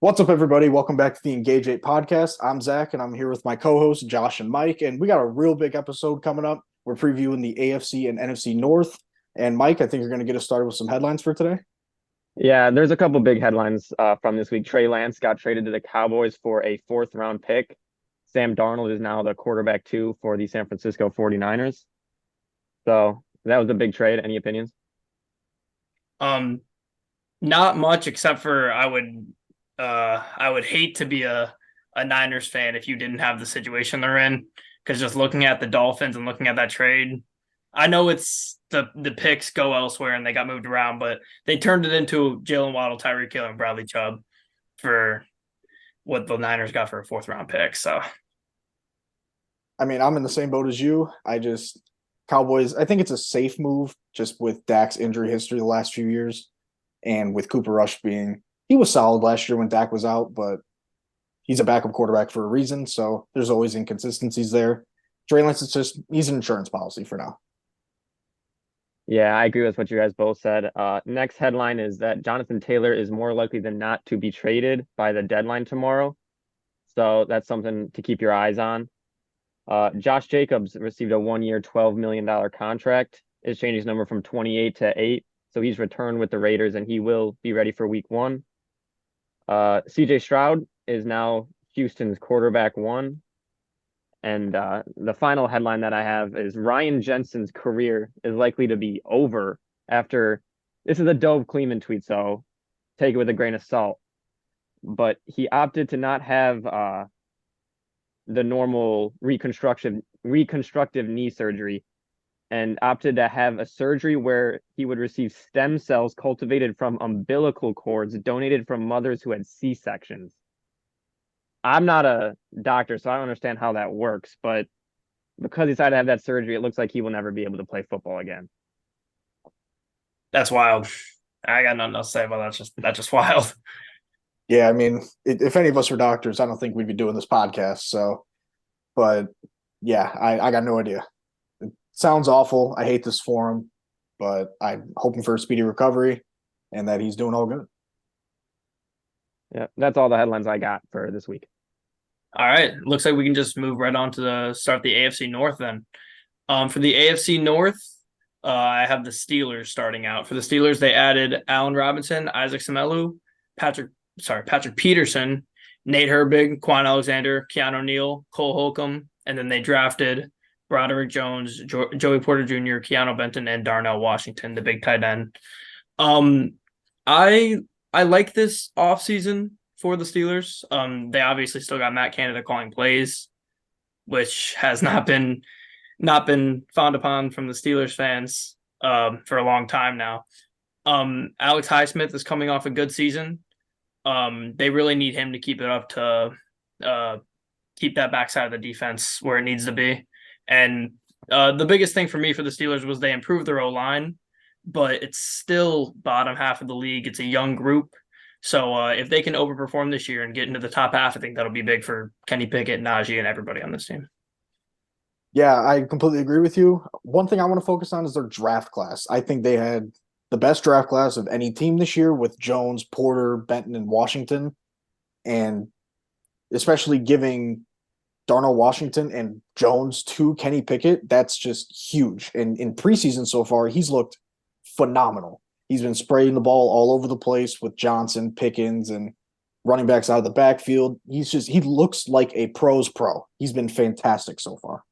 What's up, everybody? Welcome back to the Engage 8 podcast. I'm Zach, and I'm here with my co-hosts, Josh and Mike, and we got a real big episode coming up. We're previewing the AFC and NFC North. And Mike, I think you're going to get us started with some headlines for today. Yeah, there's a couple big headlines from this week. Trey Lance got traded to the Cowboys for a fourth round pick. Sam Darnold is now the quarterback two for the San Francisco 49ers. So that was a big trade. Any opinions? Um, Not much except for I would hate to be a Niners fan if you didn't have the situation they're in. Because just looking at the Dolphins and looking at that trade, I know it's the picks go elsewhere and they got moved around, but they turned it into Jalen Waddle, Tyreek Hill, and Bradley Chubb for what the Niners got for a fourth round pick. So I mean, I'm in the same boat as you. Cowboys, I think it's a safe move just with Dak's injury history the last few years. And with Cooper Rush he was solid last year when Dak was out, but he's a backup quarterback for a reason. So there's always inconsistencies there. Trey Lance he's an insurance policy for now. Yeah, I agree with what you guys both said. Next headline is that Jonathan Taylor is more likely than not to be traded by the deadline tomorrow. So that's something to keep your eyes on. Josh Jacobs received a 1-year, $12 million contract. Is changing his number from 28 to 8. So he's returned with the Raiders and he will be ready for week 1. CJ Stroud is now Houston's quarterback 1. And the final headline that I have is Ryan Jensen's career is likely to be over after this is a Dove Kleeman tweet, so take it with a grain of salt. But he opted to not have the normal reconstructive knee surgery and opted to have a surgery where he would receive stem cells cultivated from umbilical cords donated from mothers who had C-sections. I'm not a doctor, so I don't understand how that works, but because he decided to have that surgery, it looks like he will never be able to play football again. that's wild. I got nothing else to say about that. That's just wild. Yeah, I mean, if any of us were doctors, I don't think we'd be doing this podcast. So, but yeah, I got no idea. It sounds awful. I hate this for him, but I'm hoping for a speedy recovery and that he's doing all good. Yeah, that's all the headlines I got for this week. All right. Looks like we can just move right on to start the AFC North then. For the AFC North, I have the Steelers starting out. For the Steelers, they added Allen Robinson, Isaac Semelu, Patrick Peterson, Nate Herbig, Quan Alexander, Keanu Neal, Cole Holcomb, and then they drafted Broderick Jones, Joey Porter Jr., Keanu Benton, and Darnell Washington, the big tight end. I like this offseason for the Steelers. They obviously still got Matt Canada calling plays, which has not been frowned upon from the Steelers fans for a long time now. Alex Highsmith is coming off a good season. They really need him to keep it up to keep that backside of the defense where it needs to be. And the biggest thing for me for the Steelers was they improved their O-line, but it's still bottom half of the league. It's a young group. So if they can overperform this year and get into the top half, I think that'll be big for Kenny Pickett, Najee, and everybody on this team. Yeah, I completely agree with you. One thing I want to focus on is their draft class. I think they had the best draft class of any team this year with Jones, Porter, Benton, and Washington. And especially giving Darnell Washington and Jones to Kenny Pickett, that's just huge. And in preseason so far, he's looked phenomenal. He's been spraying the ball all over the place with Johnson, Pickens, and running backs out of the backfield. He looks like a pro's pro. He's been fantastic so far.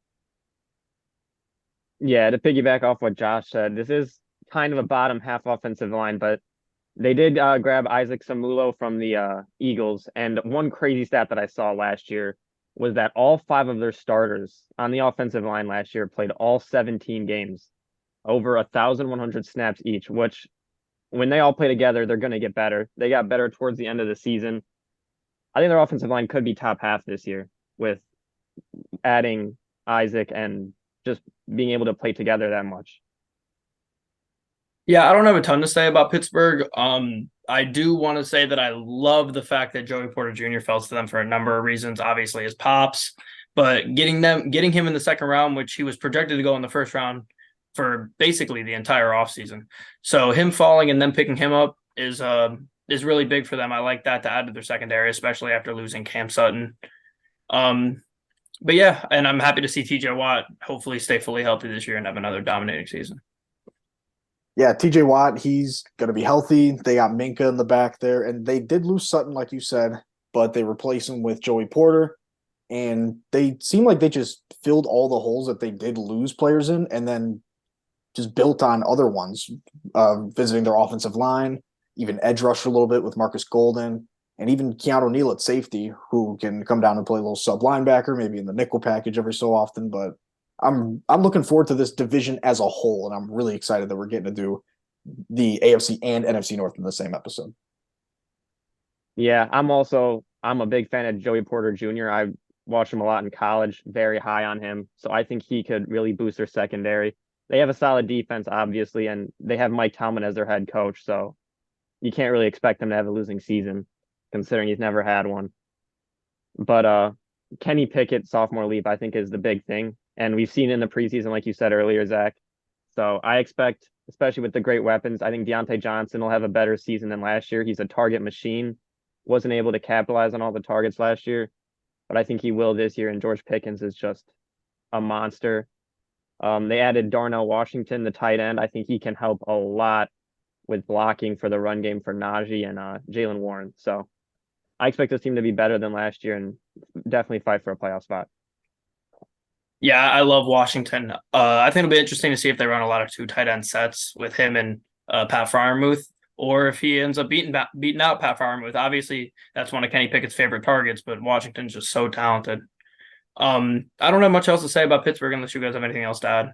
Yeah, to piggyback off what Josh said, this is kind of a bottom half offensive line, but they did grab Isaac Samulo from the Eagles. And one crazy stat that I saw last year was that all 5 of their starters on the offensive line last year played all 17 games, over 1,100 snaps each, which when they all play together, they're going to get better. They got better towards the end of the season. I think their offensive line could be top half this year with adding Isaac and just being able to play together that much. Yeah, I don't have a ton to say about Pittsburgh. I do want to say that I love the fact that Joey Porter Jr. fell to them for a number of reasons. Obviously, his pops, but getting him in the second round, which he was projected to go in the first round for basically the entire offseason. So him falling and then picking him up is is really big for them. I like that to add to their secondary, especially after losing Cam Sutton. But yeah, and I'm happy to see TJ Watt hopefully stay fully healthy this year and have another dominating season. Yeah, TJ Watt, he's going to be healthy. They got Minka in the back there, and they did lose Sutton, like you said, but they replaced him with Joey Porter. And they seem like they just filled all the holes that they did lose players in and then just built on other ones, visiting their offensive line, even edge rush a little bit with Marcus Golden, and even Keanu Neal at safety, who can come down and play a little sub linebacker, maybe in the nickel package every so often. But I'm looking forward to this division as a whole, and I'm really excited that we're getting to do the AFC and NFC North in the same episode. Yeah, I'm a big fan of Joey Porter Jr. I watched him a lot in college, very high on him. So I think he could really boost their secondary. They have a solid defense, obviously, and they have Mike Tomlin as their head coach. So you can't really expect them to have a losing season, considering he's never had one. But Kenny Pickett, sophomore leap, I think is the big thing. And we've seen in the preseason, like you said earlier, Zach. So I expect, especially with the great weapons, I think Deontay Johnson will have a better season than last year. He's a target machine. Wasn't able to capitalize on all the targets last year, but I think he will this year. And George Pickens is just a monster. They added Darnell Washington, the tight end. I think he can help a lot with blocking for the run game for Najee and Jalen Warren. So I expect this team to be better than last year and definitely fight for a playoff spot. Yeah, I love Washington. I think it'll be interesting to see if they run a lot of two tight end sets with him and Pat Freiermuth, or if he ends up beating out Pat Freiermuth. Obviously, that's one of Kenny Pickett's favorite targets, but Washington's just so talented. I don't have much else to say about Pittsburgh unless you guys have anything else to add.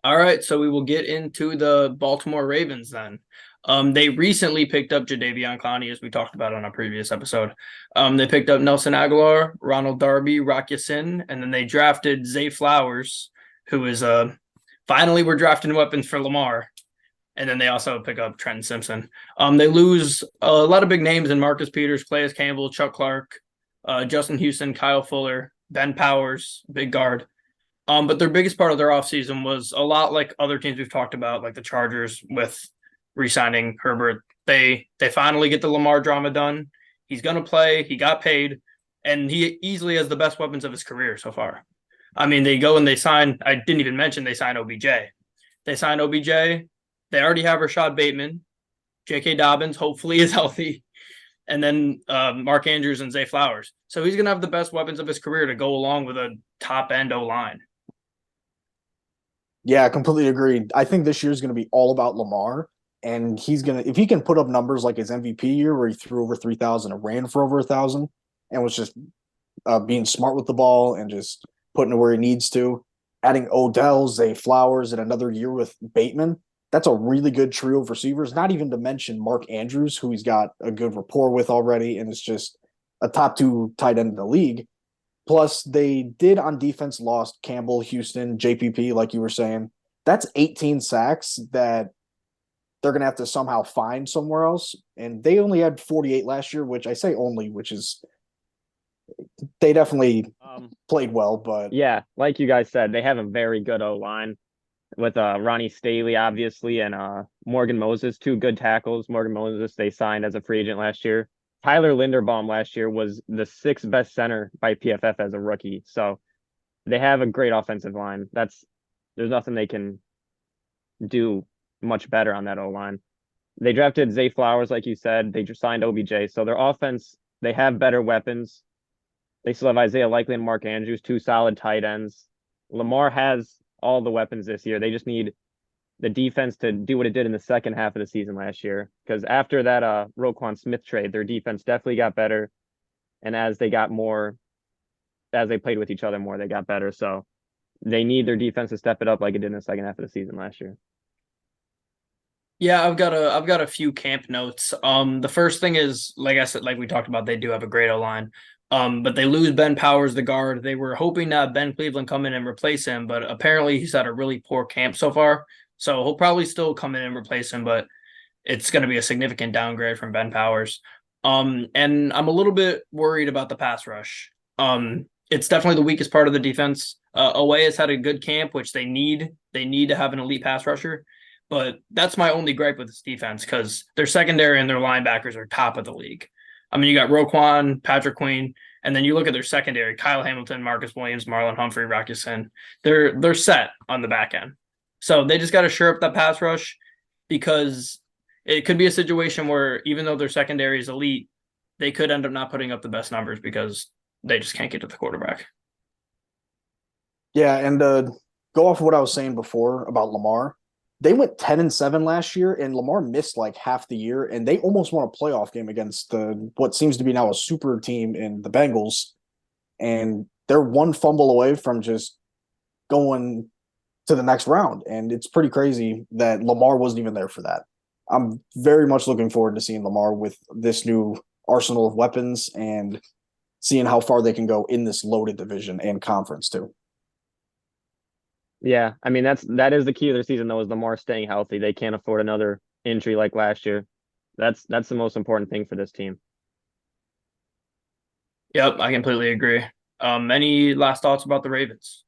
All right, so we will get into the Baltimore Ravens then. They recently picked up Jadeveon Clowney, as we talked about on a previous episode. They picked up Nelson Aguilar, Ronald Darby, Rock Ya-Sin, and then they drafted Zay Flowers, who is finally we're drafting weapons for Lamar. And then they also pick up Trenton Simpson. They lose a lot of big names in Marcus Peters, Calais Campbell, Chuck Clark, Justin Houston, Kyle Fuller, Ben Powers, big guard. But their biggest part of their offseason was a lot like other teams we've talked about, like the Chargers with re-signing Herbert. They finally get the Lamar drama done. He's going to play. He got paid. And he easily has the best weapons of his career so far. I mean, they go and they sign. I didn't even mention they signed OBJ. They signed OBJ. They already have Rashad Bateman. J.K. Dobbins hopefully is healthy. And then Mark Andrews and Zay Flowers. So he's going to have the best weapons of his career to go along with a top-end O-line. Yeah, I completely agree. I think this year is going to be all about Lamar. And he's going to, if he can put up numbers like his MVP year where he threw over 3,000 and ran for over 1,000 and was just being smart with the ball and just putting it where he needs to, adding Odell, Zay Flowers, and another year with Bateman, that's a really good trio of receivers, not even to mention Mark Andrews, who he's got a good rapport with already and is just a top 2 tight end in the league. Plus, they did on defense lost Campbell, Houston, JPP, like you were saying. That's 18 sacks that they're going to have to somehow find somewhere else. And they only had 48 last year, which I say only, which is they definitely played well. But yeah, like you guys said, they have a very good O-line with Ronnie Staley, obviously, and Morgan Moses, 2 good tackles. Morgan Moses, they signed as a free agent last year. Tyler Linderbaum last year was the 6th best center by PFF as a rookie. So they have a great offensive line. There's nothing they can do much better on that O-line. They drafted Zay Flowers, like you said. They just signed OBJ. So their offense, they have better weapons. They still have Isaiah Likely and Mark Andrews, 2 solid tight ends. Lamar has all the weapons this year. They just need the defense to do what it did in the second half of the season last year. Because after that Roquan Smith trade, their defense definitely got better. And as they played with each other more, they got better. So they need their defense to step it up like it did in the second half of the season last year. Yeah, I've got a few camp notes. The first thing is, like I said, like we talked about, they do have a great O-line. But they lose Ben Powers, the guard. They were hoping to have Ben Cleveland come in and replace him, but apparently he's had a really poor camp so far. So he'll probably still come in and replace him, but it's going to be a significant downgrade from Ben Powers. And I'm a little bit worried about the pass rush. It's definitely the weakest part of the defense. Away has had a good camp, which they need. They need to have an elite pass rusher. But that's my only gripe with this defense because their secondary and their linebackers are top of the league. I mean, you got Roquan, Patrick Queen, and then you look at their secondary: Kyle Hamilton, Marcus Williams, Marlon Humphrey, Rocky Sin. They're set on the back end, so they just got to shore up that pass rush because it could be a situation where even though their secondary is elite, they could end up not putting up the best numbers because they just can't get to the quarterback. Yeah, and go off of what I was saying before about Lamar. They went 10-7 last year, and Lamar missed like half the year, and they almost won a playoff game against the what seems to be now a super team in the Bengals. And they're one fumble away from just going to the next round. And it's pretty crazy that Lamar wasn't even there for that. I'm very much looking forward to seeing Lamar with this new arsenal of weapons and seeing how far they can go in this loaded division and conference too. Yeah, I mean that is the key of their season though, is Lamar staying healthy. They can't afford another injury like last year. That's the most important thing for this team. Yep, I completely agree. Any last thoughts about the Ravens?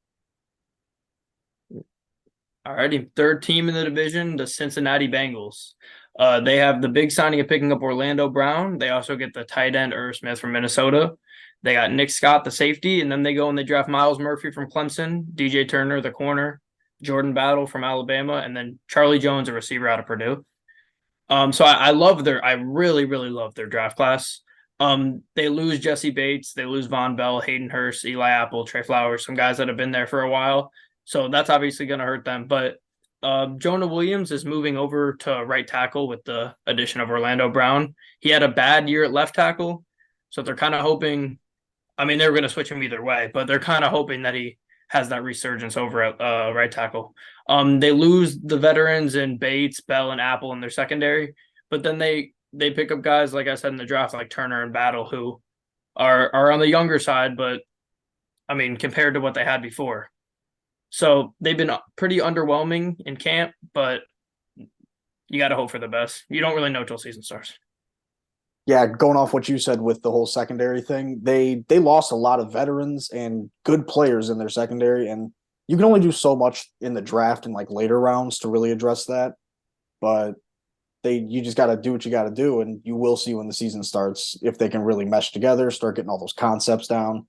Alrighty, third team in the division, the Cincinnati Bengals. They have the big signing of picking up Orlando Brown. They also get the tight end Irv Smith from Minnesota. They got Nick Scott, the safety, and then they go and they draft Miles Murphy from Clemson, DJ Turner, the corner, Jordan Battle from Alabama, and then Charlie Jones, a receiver out of Purdue. So I really, really love their draft class. They lose Jesse Bates, they lose Von Bell, Hayden Hurst, Eli Apple, Trey Flowers, some guys that have been there for a while. So that's obviously going to hurt them. But Jonah Williams is moving over to right tackle with the addition of Orlando Brown. He had a bad year at left tackle, so they're kind of hoping. I mean, they were going to switch him either way, but they're kind of hoping that he has that resurgence over at right tackle. They lose the veterans in Bates, Bell, and Apple in their secondary, but then they pick up guys, like I said, in the draft, like Turner and Battle, who are on the younger side, but I mean, compared to what they had before. So they've been pretty underwhelming in camp, but you got to hope for the best. You don't really know till season starts. Yeah, going off what you said with the whole secondary thing, they lost a lot of veterans and good players in their secondary, and you can only do so much in the draft and like later rounds to really address that. But you just got to do what you got to do, and you will see when the season starts if they can really mesh together, start getting all those concepts down.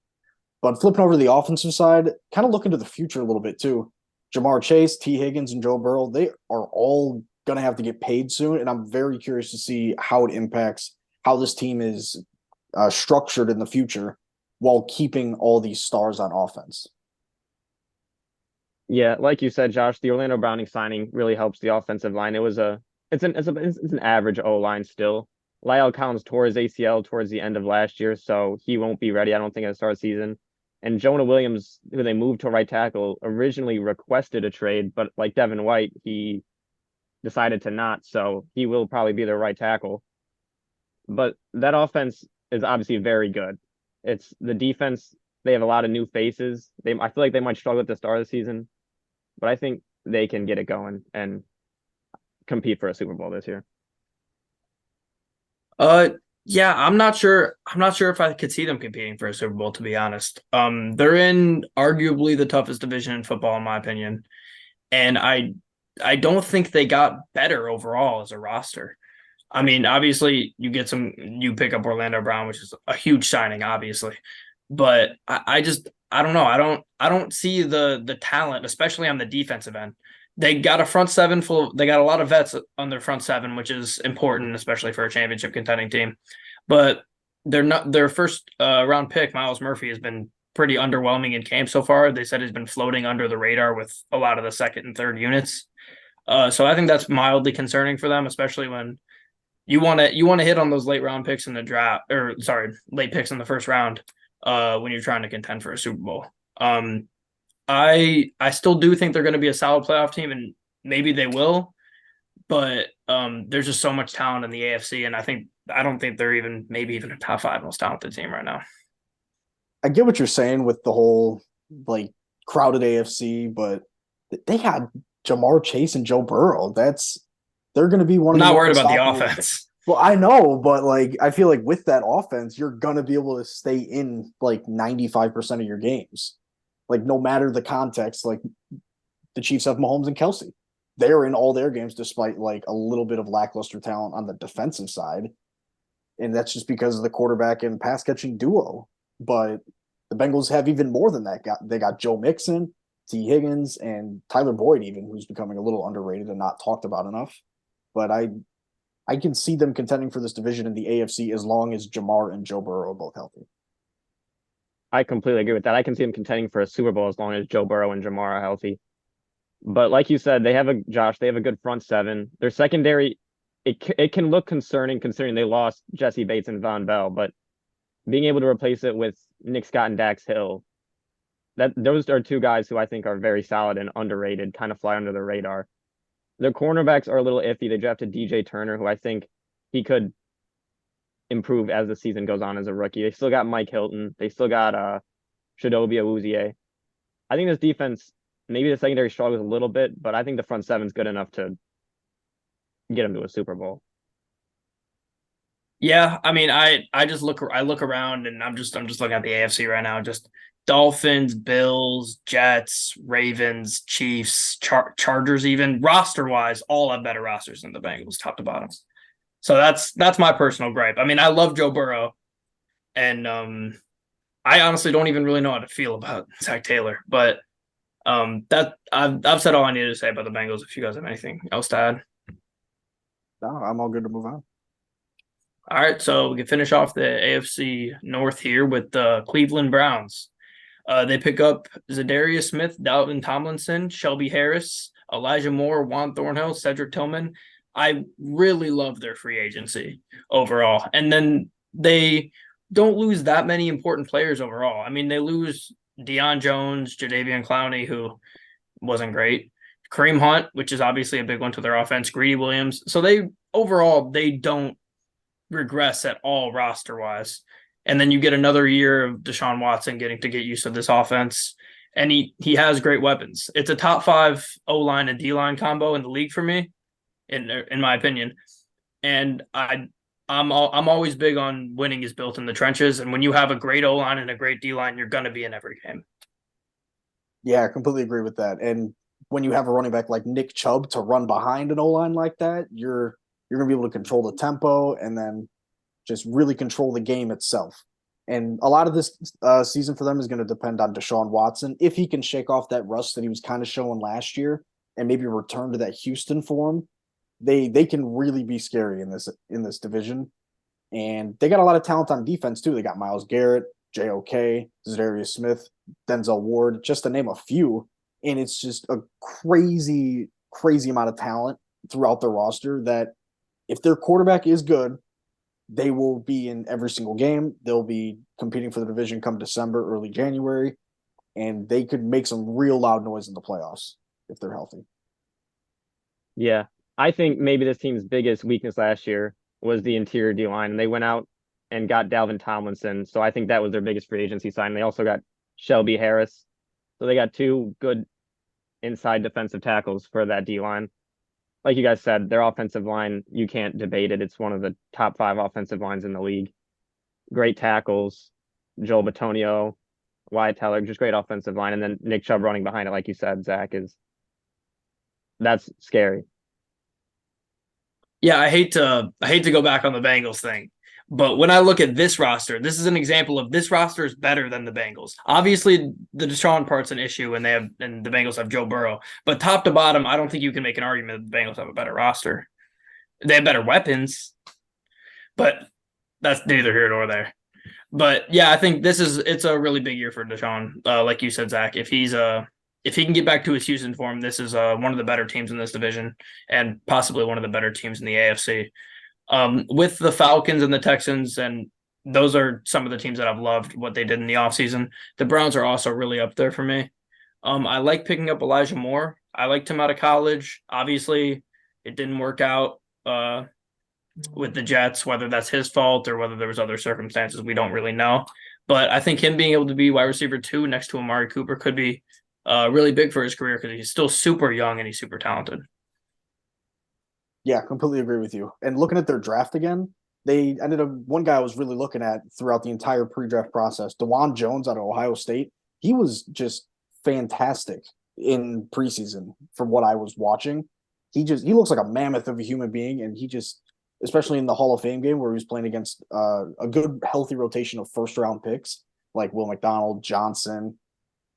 But flipping over to the offensive side, kind of looking to the future a little bit too. Jamar Chase, T. Higgins, and Joe Burrow, they are all going to have to get paid soon, and I'm very curious to see how it impacts how this team is structured in the future while keeping all these stars on offense. Yeah, like you said, Josh, the Orlando Browning signing really helps the offensive line. It's an average O line still. Lyle Collins tore his ACL towards the end of last year, so he won't be ready, I don't think, at the start of the season. And Jonah Williams, who they moved to right tackle, originally requested a trade, but like Devin White, he decided to not, so he will probably be their right tackle. But that offense is obviously very good. It's the defense. They have a lot of new faces. I feel like they might struggle at the start of the season, but I think they can get it going and compete for a Super Bowl this year. Yeah, I'm not sure. I'm not sure if I could see them competing for a Super Bowl, to be honest. They're in arguably the toughest division in football, in my opinion, and I don't think they got better overall as a roster. I mean, obviously, you pick up Orlando Brown, which is a huge signing, obviously, but I don't know. I don't see the talent, especially on the defensive end. They got a front seven they got a lot of vets on their front seven, which is important, especially for a championship contending team. But they're not their first round pick, Miles Murphy, has been pretty underwhelming in camp so far. They said he's been floating under the radar with a lot of the second and third units. So I think that's mildly concerning for them, especially when you want to hit on those late round picks in the draft, or sorry, late picks in the first round when you're trying to contend for a Super Bowl. I still do think they're going to be a solid playoff team, and maybe they will, but there's just so much talent in the AFC, and I don't think they're maybe even a top 5 most talented team right now. I get what you're saying with the whole like crowded AFC, but they had Jamar Chase and Joe Burrow. They're going to be one I'm of the not most worried about the unstoppable- offense. Well, I know, but like I feel like with that offense, you're going to be able to stay in like 95% of your games. Like no matter the context, like the Chiefs have Mahomes and Kelsey. they're in all their games despite like a little bit of lackluster talent on the defensive side. And that's just because of the quarterback and pass catching duo. But the Bengals have even more than that. They got Joe Mixon, T. Higgins, and Tyler Boyd, even, who's becoming a little underrated and not talked about enough. But I can see them contending for this division in the AFC as long as Jamar and Joe Burrow are both healthy. I completely agree with that. I can see them contending for a Super Bowl as long as Joe Burrow and Jamar are healthy. But like you said, they have a good front seven. Their secondary, it can look concerning considering they lost Jesse Bates and Von Bell, but being able to replace it with Nick Scott and Dax Hill, those are two guys who I think are very solid and underrated, kind of fly under the radar. Their cornerbacks are a little iffy. They drafted DJ Turner, who I think he could improve as the season goes on as a rookie. They still got Mike Hilton. They still got Chidobe Awuzie. I think this defense, maybe the secondary struggles a little bit, but I think the front seven's good enough to get them to a Super Bowl. Yeah, I mean, I look around and I'm just looking at the AFC right now. Just Dolphins, Bills, Jets, Ravens, Chiefs, Chargers, even roster wise, all have better rosters than the Bengals, top to bottom. So that's my personal gripe. I mean, I love Joe Burrow, and I honestly don't even really know how to feel about Zach Taylor. But that I've said all I needed to say about the Bengals. If you guys have anything else to add, No, I'm all good to move on. all right. So we can finish off the AFC North here with the Cleveland Browns. They pick up Zadarius Smith, Dalvin Tomlinson, Shelby Harris, Elijah Moore, Juan Thornhill, Cedric Tillman. I really love their free agency overall. And then they don't lose that many important players overall. I mean, they lose Deion Jones, Jadeveon Clowney, who wasn't great, Kareem Hunt, which is obviously a big one to their offense, Greedy Williams. So they don't regress at all roster-wise. And then you get another year of Deshaun Watson getting to get used to this offense. And he has great weapons. It's a top 5 O-line and D-line combo in the league for me, in my opinion. And I'm always big on winning is built in the trenches. And when you have a great O-line and a great D-line, you're going to be in every game. Yeah, I completely agree with that. And when you have a running back like Nick Chubb to run behind an O-line like that, you're going to be able to control the tempo and then just really control the game itself. And a lot of this season for them is going to depend on Deshaun Watson. If he can shake off that rust that he was kind of showing last year and maybe return to that Houston form, they can really be scary in this division. And they got a lot of talent on defense too. They got Myles Garrett, JOK, Zadarius Smith, Denzel Ward, just to name a few. And it's just a crazy, crazy amount of talent throughout the roster that if their quarterback is good, they will be in every single game. They'll be competing for the division come December, early January, and they could make some real loud noise in the playoffs if they're healthy. Yeah, I think maybe this team's biggest weakness last year was the interior D line, and they went out and got Dalvin Tomlinson. So I think that was their biggest free agency sign. They also got Shelby Harris. So they got 2 good inside defensive tackles for that D line. Like you guys said, their offensive line, you can't debate it. It's one of the top 5 offensive lines in the league. Great tackles, Joel Bitonio, Wyatt Teller, just great offensive line. And then Nick Chubb running behind it, like you said, Zach, that's scary. Yeah, I hate to go back on the Bengals thing, but when I look at this roster, this is an example of this roster is better than the Bengals. Obviously, the Deshaun part's an issue, and the Bengals have Joe Burrow. But top to bottom, I don't think you can make an argument that the Bengals have a better roster. They have better weapons, but that's neither here nor there. But yeah, I think it's a really big year for Deshaun. Like you said, Zach, if he can get back to his Houston form, this is one of the better teams in this division and possibly one of the better teams in the AFC. With the Falcons and the Texans, and those are some of the teams that I've loved what they did in the offseason. The Browns are also really up there for me. I like picking up Elijah Moore. I liked him out of college. Obviously, it didn't work out with the Jets, whether that's his fault or whether there was other circumstances, we don't really know. But I think him being able to be wide receiver 2 next to Amari Cooper could be really big for his career because he's still super young and he's super talented. Yeah, completely agree with you. And looking at their draft again, they ended up one guy I was really looking at throughout the entire pre-draft process, DeJuan Jones out of Ohio State. He was just fantastic in preseason from what I was watching. he looks like a mammoth of a human being, and especially in the Hall of Fame game where he was playing against a good healthy rotation of first round picks like Will McDonald, Johnson,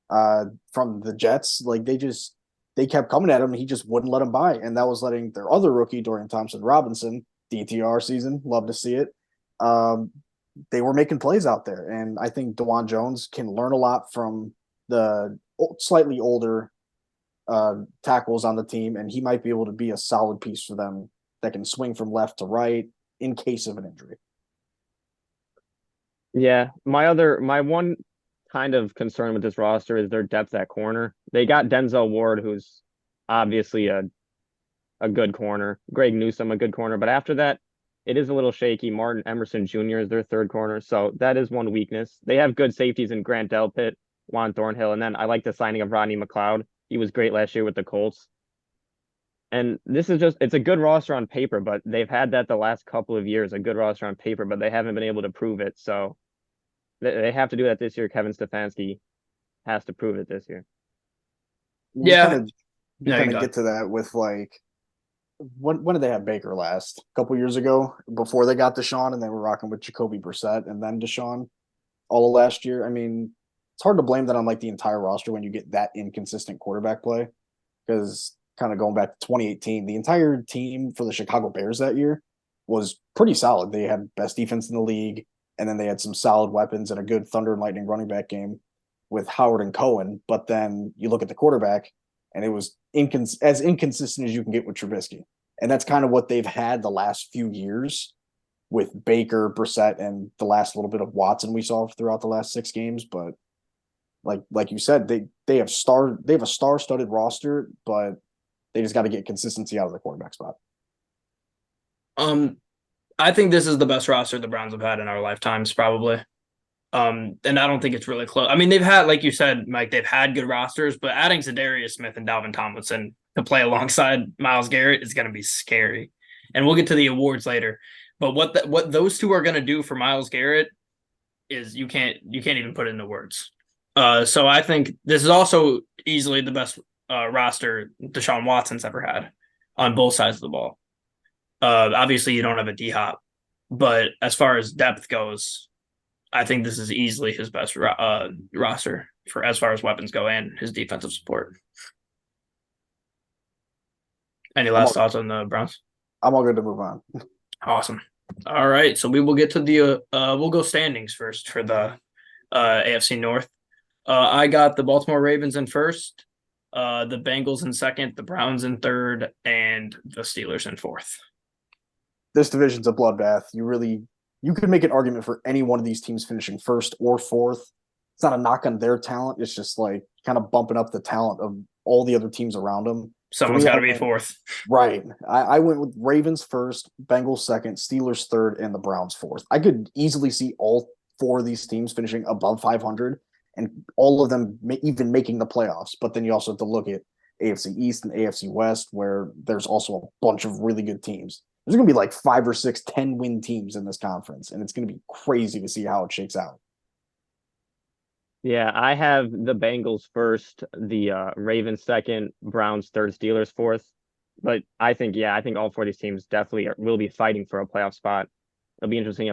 from the Jets. Like they kept coming at him, and he just wouldn't let him by, and that was letting their other rookie Dorian Thompson-Robinson, DTR season, love to see it. They were making plays out there, and I think DeJuan Jones can learn a lot from the slightly older tackles on the team, and he might be able to be a solid piece for them that can swing from left to right in case of an injury. Yeah, my one kind of concern with this roster is their depth at corner. They got Denzel Ward, who's obviously a good corner. Greg Newsome, a good corner. But after that, it is a little shaky. Martin Emerson Jr. is their third corner. So that is one weakness. They have good safeties in Grant Delpit, Juan Thornhill. And then I like the signing of Rodney McLeod. He was great last year with the Colts. And it's a good roster on paper, but they've had that the last couple of years, a good roster on paper, but they haven't been able to prove it. So they have to do that this year. Kevin Stefanski has to prove it this year. Yeah. You kind of get to that with like, when did they have Baker last? A couple years ago, before they got Deshaun, and they were rocking with Jacoby Brissett and then Deshaun all of last year. I mean, it's hard to blame that on like the entire roster when you get that inconsistent quarterback play, because kind of going back to 2018, the entire team for the Chicago Bears that year was pretty solid. They had best defense in the league, and then they had some solid weapons and a good Thunder and Lightning running back game with Howard and Cohen. But then you look at the quarterback, and it was as inconsistent as you can get with Trubisky. And that's kind of what they've had the last few years with Baker, Brissett, and the last little bit of Watson we saw throughout the last 6 games. But like you said, they have a star-studded roster, but they just got to get consistency out of the quarterback spot. I think this is the best roster the Browns have had in our lifetimes, probably. And I don't think it's really close. I mean, they've had, like you said, Mike, they've had good rosters, but adding Zadarius Smith and Dalvin Tomlinson to play alongside Myles Garrett is going to be scary. And we'll get to the awards later. But what those two are going to do for Myles Garrett is you can't even put it into words. So I think this is also easily the best roster Deshaun Watson's ever had on both sides of the ball. Obviously, you don't have a D-Hop, but as far as depth goes, I think this is easily his best roster for as far as weapons go and his defensive support. Any last thoughts on the Browns? I'm all good to move on. Awesome. All right, so we will get to the we'll go standings first for the AFC North. I got the Baltimore Ravens in first, the Bengals in second, the Browns in third, and the Steelers in fourth. This division's a bloodbath. You could make an argument for any one of these teams finishing first or fourth. It's not a knock on their talent. It's just like kind of bumping up the talent of all the other teams around them. Someone's got to be fourth. Right. I went with Ravens first, Bengals second, Steelers third, and the Browns fourth. I could easily see all 4 of these teams finishing above 500 and all of them even making the playoffs. But then you also have to look at AFC East and AFC West, where there's also a bunch of really good teams. There's going to be like 5 or 6 10-win teams in this conference, and it's going to be crazy to see how it shakes out. Yeah, I have the Bengals first, the Ravens second, Browns third, Steelers fourth. But I think all 4 of these teams definitely will be fighting for a playoff spot. It'll be interesting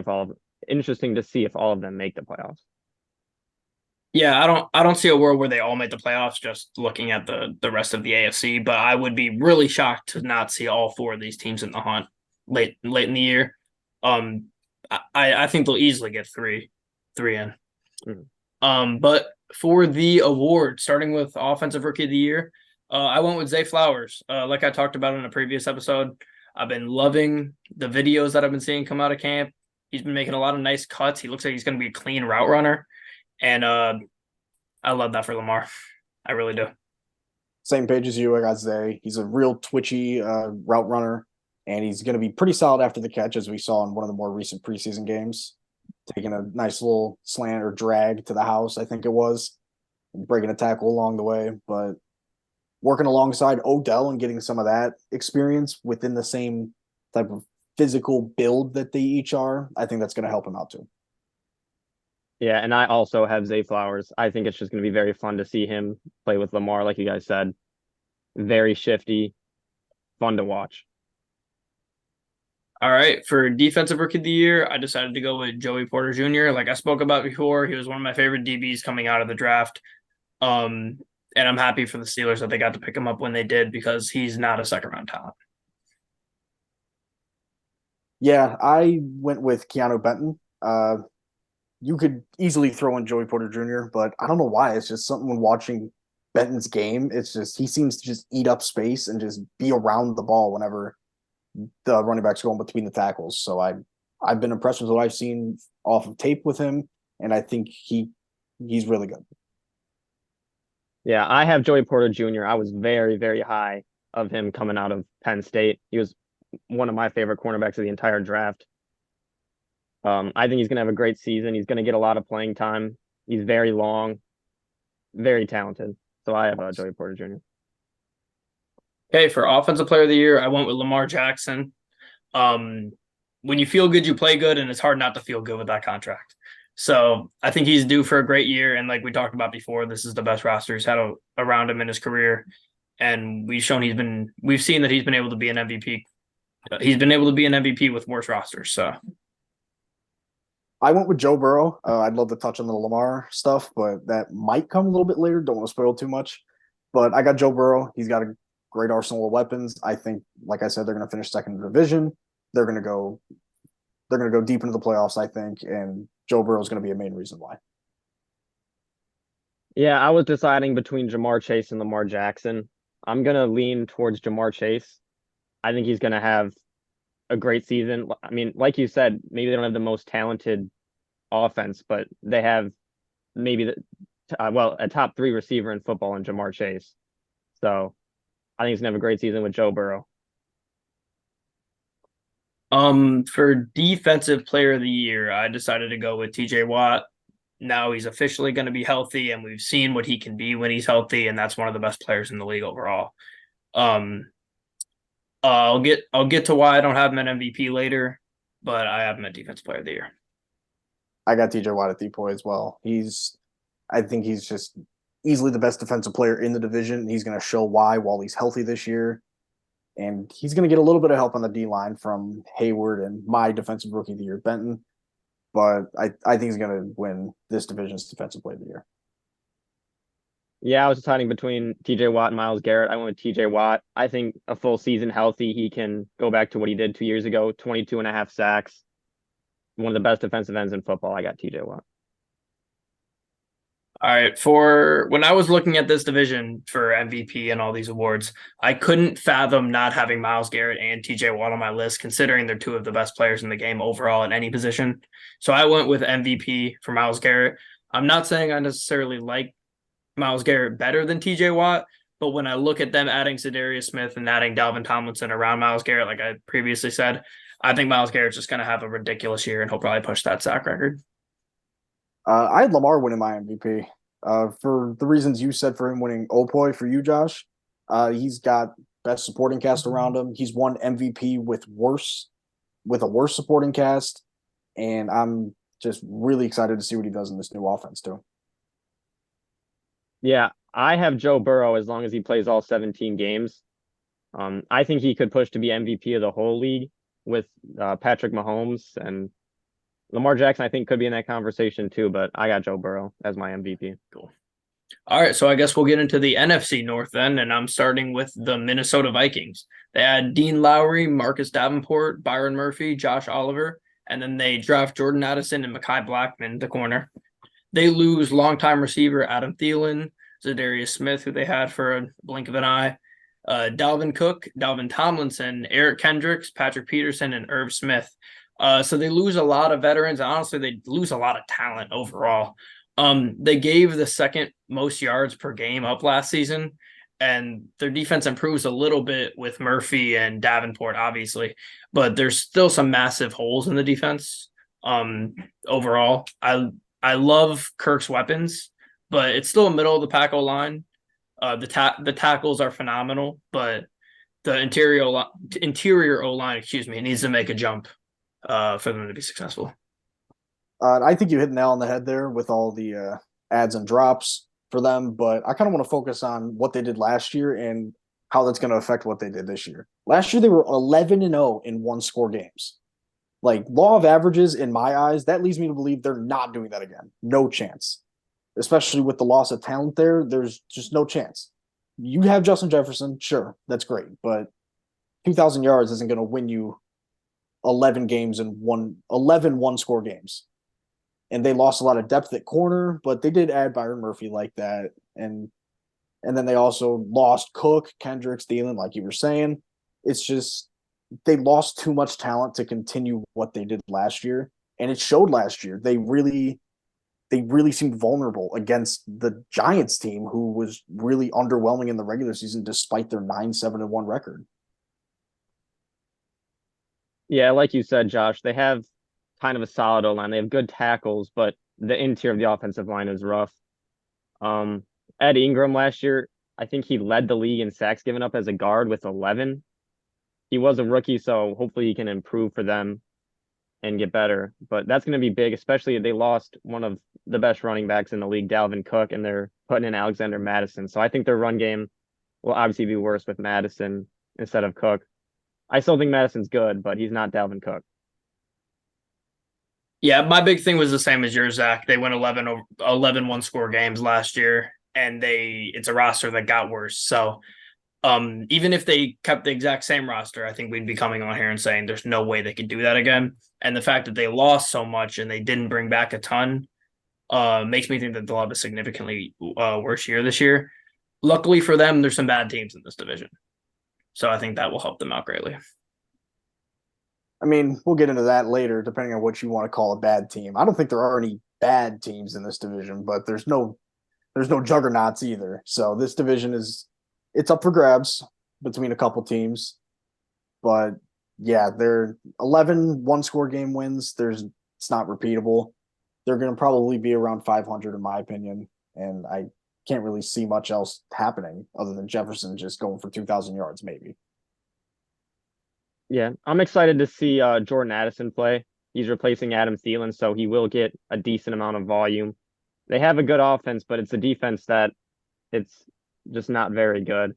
to see if all of them make the playoffs. Yeah, I don't see a world where they all make the playoffs just looking at the rest of the AFC, but I would be really shocked to not see all 4 of these teams in the hunt late in the year. I think they'll easily get three in. Mm-hmm. But for the award, starting with Offensive Rookie of the Year, I went with Zay Flowers. Like I talked about in a previous episode, I've been loving the videos that I've been seeing come out of camp. He's been making a lot of nice cuts. He looks like he's going to be a clean route runner. And I love that for Lamar. I really do. Same page as you. I got Zay. He's a real twitchy route runner, and he's going to be pretty solid after the catch, as we saw in one of the more recent preseason games. Taking a nice little slant or drag to the house, I think it was, and breaking a tackle along the way. But working alongside Odell and getting some of that experience within the same type of physical build that they each are, I think that's going to help him out too. Yeah, and I also have Zay Flowers. I think it's just going to be very fun to see him play with Lamar, like you guys said. Very shifty. fun to watch. All right, for defensive rookie of the year, I decided to go with Joey Porter Jr. Like I spoke about before, he was one of my favorite DBs coming out of the draft. And I'm happy for the Steelers that they got to pick him up when they did because he's not a second round talent. Yeah, I went with Keanu Benton. You could easily throw in Joey Porter Jr., but I don't know why. It's just something when watching Benton's game. It's just he seems to just eat up space and just be around the ball whenever the running back's going between the tackles. So I've been impressed with what I've seen off of tape with him, and I think he's really good. Yeah, I have Joey Porter Jr. I was very, very high of him coming out of Penn State. He was one of my favorite cornerbacks of the entire draft. I think he's going to have a great season. He's going to get a lot of playing time. He's very long, very talented. So I have Joey Porter Jr. Okay, for offensive player of the year, I went with Lamar Jackson. When you feel good, you play good, and it's hard not to feel good with that contract. So I think he's due for a great year. And like we talked about before, this is the best roster he's had around him in his career. And we've seen that he's been able to be an MVP. He's been able to be an MVP with worse rosters. So I went with Joe Burrow. I'd love to touch on the Lamar stuff, but that might come a little bit later. Don't want to spoil too much. But I got Joe Burrow. He's got a great arsenal of weapons. I think, like I said, they're going to finish second in the division. They're going to go deep into the playoffs, I think, and Joe Burrow is going to be a main reason why. Yeah, I was deciding between Jamar Chase and Lamar Jackson. I'm going to lean towards Jamar Chase. I think he's going to have a great season. I mean, like you said, maybe they don't have the most talented offense, but they have maybe a top 3 receiver in football in Jamar Chase. So I think he's gonna have a great season with Joe Burrow. for defensive player of the year, I decided to go with TJ Watt. Now he's officially going to be healthy, and we've seen what he can be when he's healthy, and that's one of the best players in the league overall. I'll get to why I don't have him at MVP later, but I have him at defensive player of the year. I got TJ Watt at DPOY as well. I think he's just easily the best defensive player in the division. He's going to show why while he's healthy this year. And he's going to get a little bit of help on the D-line from Hayward and my defensive rookie of the year, Benton. But I think he's going to win this division's defensive player of the year. Yeah, I was deciding between TJ Watt and Myles Garrett. I went with TJ Watt. I think a full season healthy, he can go back to what he did 2 years ago, 22 and a half sacks. One of the best defensive ends in football. I got TJ Watt. All right. For when I was looking at this division for MVP and all these awards, I couldn't fathom not having Myles Garrett and TJ Watt on my list, considering they're two of the best players in the game overall at any position. So I went with MVP for Myles Garrett. I'm not saying I necessarily like Myles Garrett better than TJ Watt, but when I look at them adding Zadarius Smith and adding Dalvin Tomlinson around Myles Garrett, like I previously said, I think Myles Garrett's just going to have a ridiculous year, and he'll probably push that sack record. I had Lamar winning my MVP for the reasons you said for him winning Opoy for you, Josh. He's got best supporting cast around him. He's won MVP with a worse supporting cast, and I'm just really excited to see what he does in this new offense too. Yeah, I have Joe Burrow as long as he plays all 17 games. I think he could push to be MVP of the whole league with Patrick Mahomes, and Lamar Jackson, I think, could be in that conversation too, but I got Joe Burrow as my MVP. Cool. All right, so I guess we'll get into the NFC North then, and I'm starting with the Minnesota Vikings. They had Dean Lowry, Marcus Davenport, Byron Murphy, Josh Oliver, and then they draft Jordan Addison and Mekhi Blackman, the corner. They lose longtime receiver Adam Thielen, Zadarius Smith, who they had for a blink of an eye, Dalvin Cook, Dalvin Tomlinson, Eric Kendricks, Patrick Peterson, and Irv Smith. So they lose a lot of veterans. Honestly, they lose a lot of talent overall. They gave the second most yards per game up last season, and their defense improves a little bit with Murphy and Davenport, obviously, but there's still some massive holes in the defense. Overall, I love Kirk's weapons, but it's still a middle of the pack O-line. The tackles are phenomenal, but the interior O-line, needs to make a jump for them to be successful. I think you hit the nail on the head there with all the adds and drops for them, but I kind of want to focus on what they did last year. And how that's going to affect what they did this year. Last year they were 11-0 in one-score games. Like, law of averages, in my eyes, that leads me to believe they're not doing that again. No chance. Especially with the loss of talent there, there's just no chance. You have Justin Jefferson, sure, that's great, but 2,000 yards isn't going to win you 11 games in 11 one-score games. And they lost a lot of depth at corner, but they did add Byron Murphy like that. And then they also lost Cook, Kendricks, Thielen, like you were saying. It's just they lost too much talent to continue what they did last year. And it showed last year. They really seemed vulnerable against the Giants team, who was really underwhelming in the regular season despite their 9-7-1 record. Yeah, like you said, Josh, they have kind of a solid O-line. They have good tackles, but the interior of the offensive line is rough. Ed Ingram last year, I think he led the league in sacks given up as a guard with 11. He was a rookie, so hopefully he can improve for them and get better. But that's going to be big, especially if they lost one of the best running backs in the league, Dalvin Cook, and they're putting in Alexander Madison. So I think their run game will obviously be worse with Madison instead of Cook. I still think Madison's good, but he's not Dalvin Cook. Yeah, my big thing was the same as yours, Zach. They went 11 one-score games last year, and it's a roster that got worse. So even if they kept the exact same roster, I think we'd be coming on here and saying there's no way they could do that again. And the fact that they lost so much and they didn't bring back a ton makes me think that they'll have a significantly worse year this year. Luckily for them, there's some bad teams in this division. So I think that will help them out greatly. I mean, we'll get into that later, depending on what you want to call a bad team. I don't think there are any bad teams in this division, but there's no juggernauts either. So this division it's up for grabs between a couple teams. But yeah, they're 11 one-score game wins. It's not repeatable. They're going to probably be around 500 in my opinion, and I can't really see much else happening other than Jefferson just going for 2,000 yards maybe. Yeah, I'm excited to see Jordan Addison play. He's replacing Adam Thielen, so he will get a decent amount of volume. They have a good offense, but it's a defense that it's just not very good.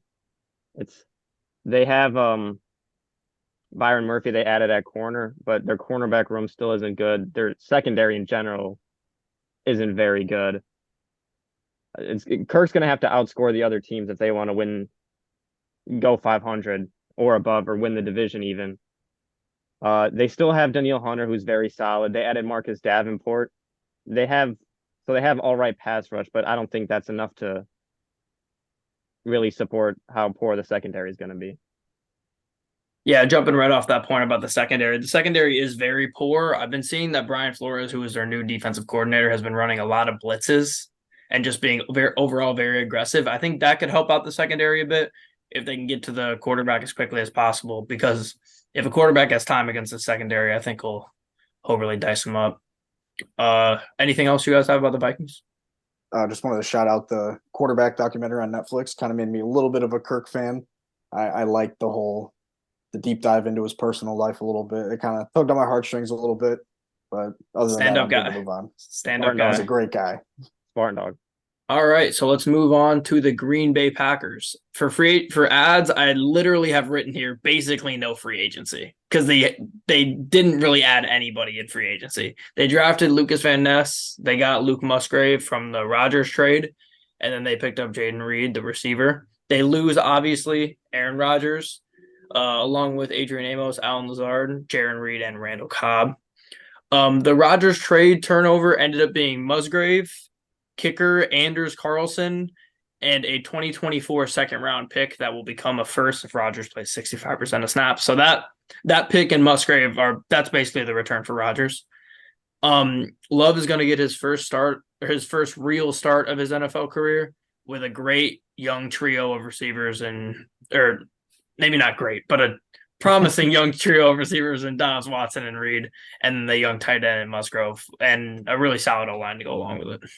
They have Byron Murphy they added at corner, but their cornerback room still isn't good. Their secondary in general isn't very good. Kirk's going to have to outscore the other teams if they want to go 500 or above, or win the division even. They still have Danielle Hunter, who's very solid. They added Marcus Davenport. They have all right pass rush, but I don't think that's enough to really support how poor the secondary is going to be. Yeah, jumping right off that point about the secondary. The secondary is very poor. I've been seeing that Brian Flores, who is their new defensive coordinator, has been running a lot of blitzes and just being overall very aggressive. I think that could help out the secondary a bit if they can get to the quarterback as quickly as possible, because if a quarterback has time against the secondary, I think he'll really dice them up. Anything else you guys have about the Vikings? Just wanted to shout out the quarterback documentary on Netflix. Kind of made me a little bit of a Kirk fan. I like the deep dive into his personal life a little bit. It kind of tugged on my heartstrings a little bit, but other than that, I'm good to move on. Stand-up guy. He's a great guy. Spartan dog. All right, so let's move on to the Green Bay Packers. For ads, I literally have written here basically no free agency, because they didn't really add anybody in free agency. They drafted Lucas Van Ness, they got Luke Musgrave from the Rodgers trade, and then they picked up Jaden Reed, the receiver. They lose, obviously, Aaron Rodgers, along with Adrian Amos, Alan Lazard, Jaron Reed, and Randall Cobb. The Rodgers trade turnover ended up being Musgrave, kicker Anders Carlson, and a 2024 second-round pick that will become a first if Rodgers plays 65% of snaps. So that pick and Musgrave that's basically the return for Rodgers. Love is going to get his first real start of his NFL career with a great young trio of receivers, or maybe not great, but a promising young trio of receivers in Donis Watson and Reed, and the young tight end in Musgrove, and a really solid O-line to go along with it.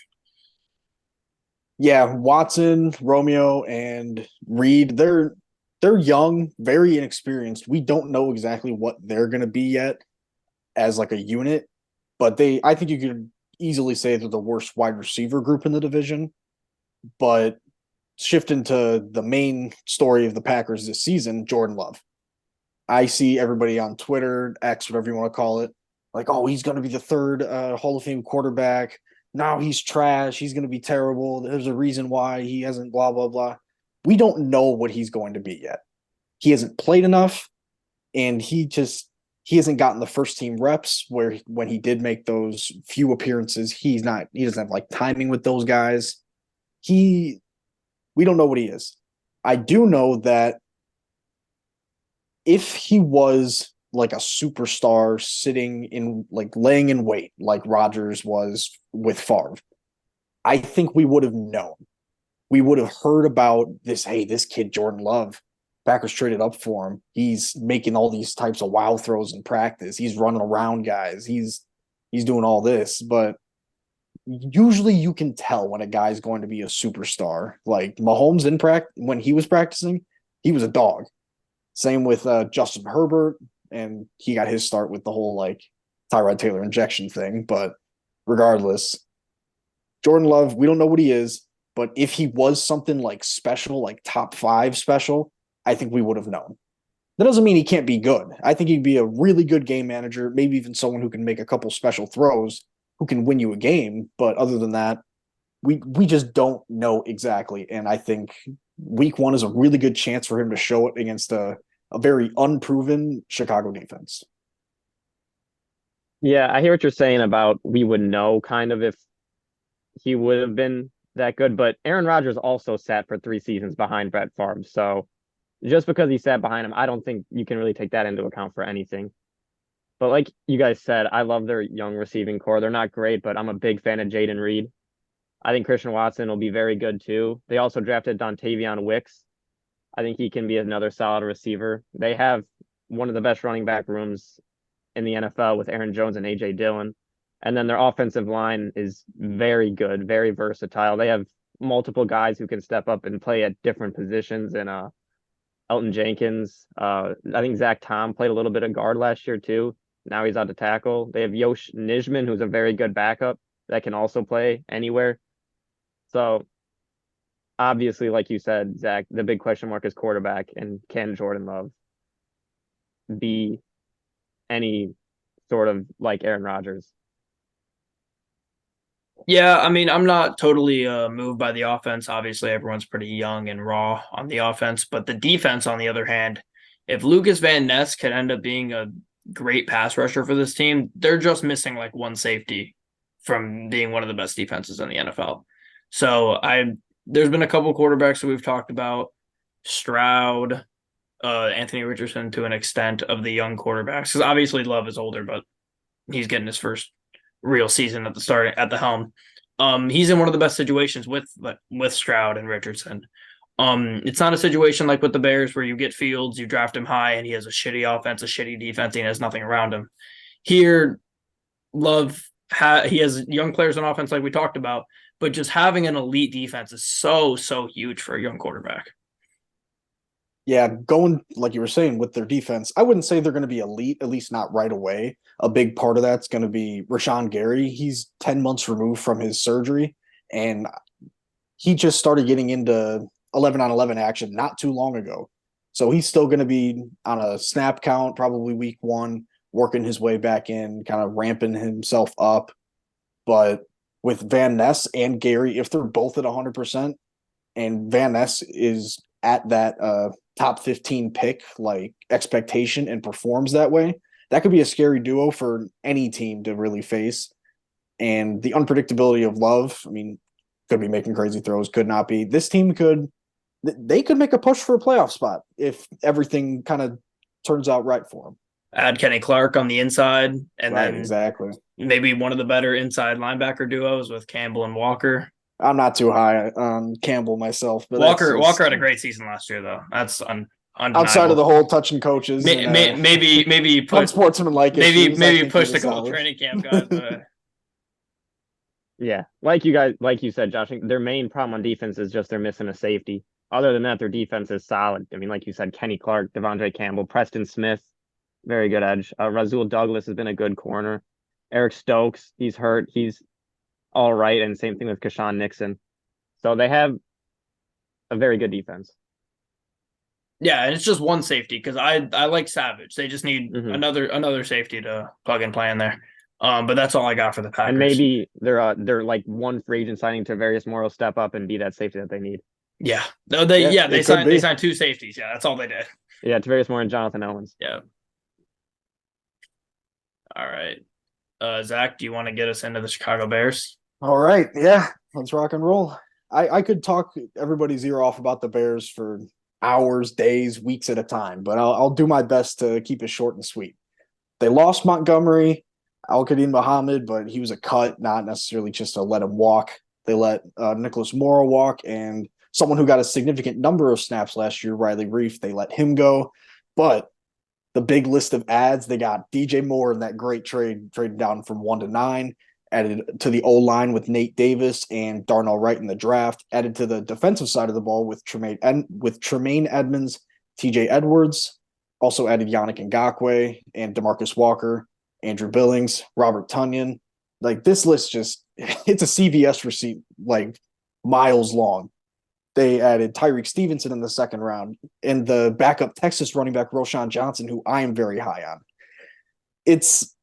Yeah, Watson, Romeo, and Reed, they're young, very inexperienced. We don't know exactly what they're going to be yet as like a unit, but I think you could easily say they're the worst wide receiver group in the division. But shifting to the main story of the Packers this season, Jordan Love. I see everybody on Twitter, X, whatever you want to call it, like, oh, he's going to be the third Hall of Fame quarterback. Now he's trash. He's going to be terrible. There's a reason why he hasn't blah, blah, blah. We don't know what he's going to be yet. He hasn't played enough, and he hasn't gotten the first team reps where when he did make those few appearances, he doesn't have like timing with those guys. We don't know what he is. I do know that if he was like a superstar sitting in like laying in wait, like Rodgers was with Favre, I think we would have known. We would have heard about this. Hey, this kid, Jordan Love, Packers traded up for him. He's making all these types of wow throws in practice. He's running around guys. He's doing all this, but usually you can tell when a guy's going to be a superstar. Like Mahomes in practice, when he was practicing, he was a dog. Same with Justin Herbert, and he got his start with the whole like Tyrod Taylor injection thing. But regardless, Jordan Love, we don't know what he is, but if he was something like special, like top 5 special, I think we would have known. That doesn't mean he can't be good. I think he'd be a really good game manager, maybe even someone who can make a couple special throws, who can win you a game. But other than that, we just don't know exactly. And I think week 1 is a really good chance for him to show it against a very unproven Chicago defense. Yeah, I hear what you're saying about we would know kind of if he would have been that good, but Aaron Rodgers also sat for 3 seasons behind Brett Favre. So just because he sat behind him, I don't think you can really take that into account for anything. But like you guys said, I love their young receiving core. They're not great, but I'm a big fan of Jaden Reed. I think Christian Watson will be very good too. They also drafted Dontavion Wicks. I think he can be another solid receiver. They have one of the best running back rooms in the NFL with Aaron Jones and AJ Dillon. And then their offensive line is very good, very versatile. They have multiple guys who can step up and play at different positions. And Elton Jenkins, I think Zach Tom played a little bit of guard last year too. Now he's out to tackle. They have Yosh Nijman, who's a very good backup that can also play anywhere. So obviously, like you said, Zach, the big question mark is quarterback, and can Jordan Love be any sort of like Aaron Rodgers? Yeah, I mean, I'm not totally moved by the offense. Obviously, everyone's pretty young and raw on the offense, but the defense, on the other hand, if Lucas Van Ness could end up being a great pass rusher for this team, they're just missing like one safety from being one of the best defenses in the NFL. So there's been a couple quarterbacks that we've talked about, Stroud, Anthony Richardson to an extent of the young quarterbacks, because obviously Love is older, but he's getting his first real season at the helm. He's in one of the best situations with Stroud and Richardson. It's not a situation like with the Bears where you get Fields, you draft him high, and he has a shitty offense, a shitty defense, and he has nothing around him. Here, Love he has young players on offense like we talked about, but just having an elite defense is so huge for a young quarterback. Yeah, going like you were saying with their defense, I wouldn't say they're going to be elite, at least not right away. A big part of that's going to be Rashawn Gary. He's 10 months removed from his surgery, and he just started getting into 11-on-11 action not too long ago. So he's still going to be on a snap count, probably week 1, working his way back in, kind of ramping himself up. But with Van Ness and Gary, if they're both at 100%, and Van Ness is at that top 15 pick, like expectation, and performs that way, that could be a scary duo for any team to really face. And the unpredictability of Love, I mean, could be making crazy throws, could not be. This team could make a push for a playoff spot if everything kind of turns out right for them. Add Kenny Clark on the inside, and Right, then exactly. maybe one of the better inside linebacker duos with Campbell and Walker. I'm not too high on Campbell myself, but Walker had a great season last year, though. That's undeniable. Outside of the whole touching coaches, maybe push unsportsmanlike issues, maybe push the couple training camp guys. Yeah, like you said, Josh, their main problem on defense is just they're missing a safety. Other than that, their defense is solid. I mean, like you said, Kenny Clark, Devondre Campbell, Preston Smith, very good edge. Rasul Douglas has been a good corner. Eric Stokes, he's hurt. He's all right. And same thing with Keshawn Nixon. So they have a very good defense. Yeah, and it's just one safety because I like Savage. They just need Mhm. another safety to plug and play in there. But that's all I got for the Packers. And maybe they're like one free agent signing to Various Morrow step up and be that safety that they need. Yeah. No, Yeah, they it could be. signed 2 safeties. Yeah, that's all they did. Yeah, Tavarius Moore and Jonathan Owens. Yeah. All right. Zach, do you want to get us into the Chicago Bears? All right, yeah, let's rock and roll. I could talk everybody's ear off about the Bears for hours, days, weeks at a time, but I'll do my best to keep it short and sweet. They lost Montgomery, Al-Qadim Muhammad, but he was a cut, not necessarily just to let him walk. They let Nicholas Morrow walk, and someone who got a significant number of snaps last year, Riley Reif, they let him go. But the big list of ads, they got DJ Moore in that great traded down from 1 to 9, added to the O-line with Nate Davis and Darnell Wright in the draft, added to the defensive side of the ball with Tremaine Edmonds, TJ Edwards, also added Yannick Ngakoue and DeMarcus Walker, Andrew Billings, Robert Tonyan. Like this list just it's a CVS receipt like miles long. They added Tyreek Stevenson in the second round and the backup Texas running back Roshan Johnson, who I am very high on. It's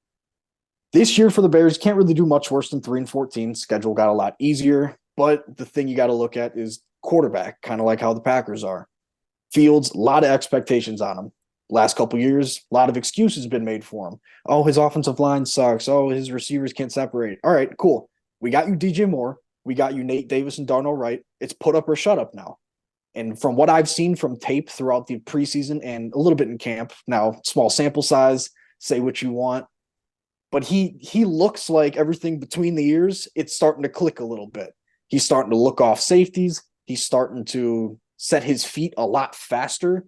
this year for the Bears, can't really do much worse than 3-14. Schedule got a lot easier, but the thing you got to look at is quarterback, kind of like how the Packers are. Fields, a lot of expectations on him. Last couple years, a lot of excuses been made for him. Oh, his offensive line sucks. Oh, his receivers can't separate. All right, cool. We got you DJ Moore. We got you Nate Davis and Darnell Wright. It's put up or shut up now. And from what I've seen from tape throughout the preseason and a little bit in camp, now small sample size, say what you want. But he looks like everything between the ears, it's starting to click a little bit. He's starting to look off safeties. He's starting to set his feet a lot faster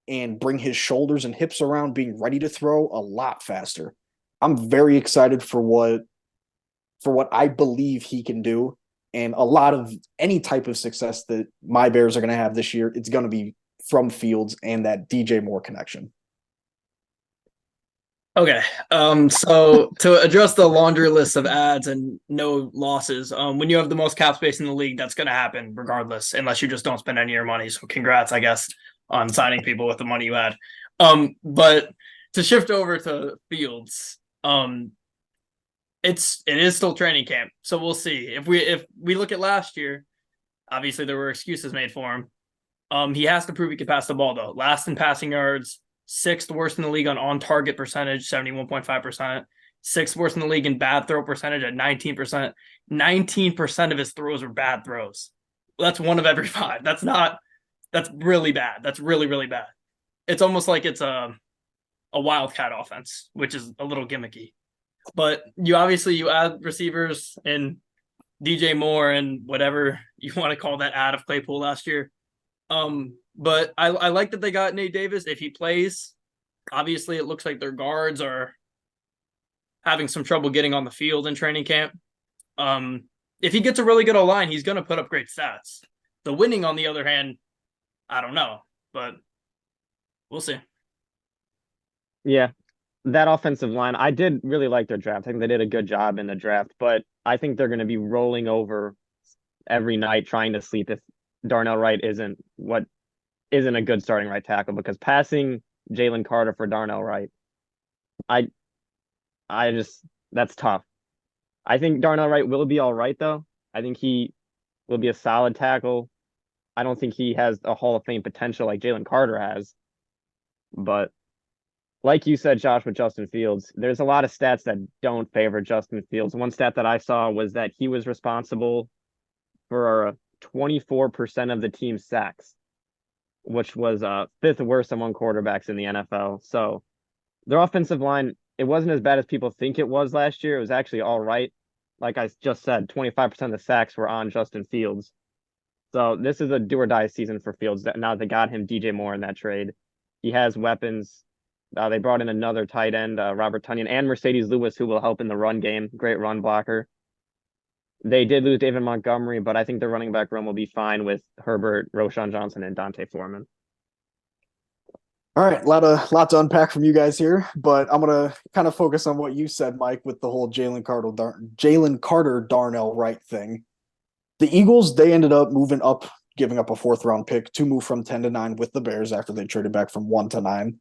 and bring his shoulders and hips around, being ready to throw a lot faster. I'm very excited for what I believe he can do. And a lot of any type of success that my Bears are going to have this year, it's going to be from Fields and that DJ Moore connection. Okay. So to address the laundry list of ads and no losses, when you have the most cap space in the league, that's going to happen regardless, unless you just don't spend any of your money. So congrats, I guess, on signing people with the money you had. But to shift over to Fields, it is still training camp, so we'll see. If we look at last year, obviously there were excuses made for him. He has to prove he can pass the ball though. Last in passing yards, 6th worst in the league on target percentage, 71.5%. 6th worst in the league in bad throw percentage at 19%. 19% of his throws were bad throws. That's 1 of every 5. That's really bad. That's really, really bad. It's almost like it's a wildcat offense, which is a little gimmicky. But you add receivers and DJ Moore and whatever you want to call that ad of Claypool last year. But I like that they got Nate Davis. If he plays, obviously it looks like their guards are having some trouble getting on the field in training camp. If he gets a really good O-line, he's going to put up great stats. The winning, on the other hand, I don't know, but we'll see. Yeah, that offensive line, I did really like their draft. I think they did a good job in the draft, but I think they're going to be rolling over every night trying to sleep if Darnell Wright isn't a good starting right tackle, because passing Jalen Carter for Darnell Wright, that's tough. I think Darnell Wright will be all right though. I think he will be a solid tackle. I don't think he has a Hall of Fame potential like Jalen Carter has, but like you said, Josh, with Justin Fields, there's a lot of stats that don't favor Justin Fields. One stat that I saw was that he was responsible for 24% of the team's sacks, which was 5th worst among quarterbacks in the NFL. So their offensive line, it wasn't as bad as people think it was last year. It was actually all right. Like I just said, 25% of the sacks were on Justin Fields. So this is a do or die season for Fields. Now they got him DJ Moore in that trade. He has weapons. They brought in another tight end, Robert Tonyan, and Mercedes Lewis, who will help in the run game. Great run blocker. They did lose David Montgomery, but I think the running back room will be fine with Herbert, Roshan Johnson, and Dante Foreman. All right, lot to unpack from you guys here, but I'm gonna kind of focus on what you said, Mike, with the whole Jalen Carter Darnell Wright thing. The Eagles, they ended up moving up giving up a 4th-round pick to move from 10 to 9 with the Bears after they traded back from 1 to 9.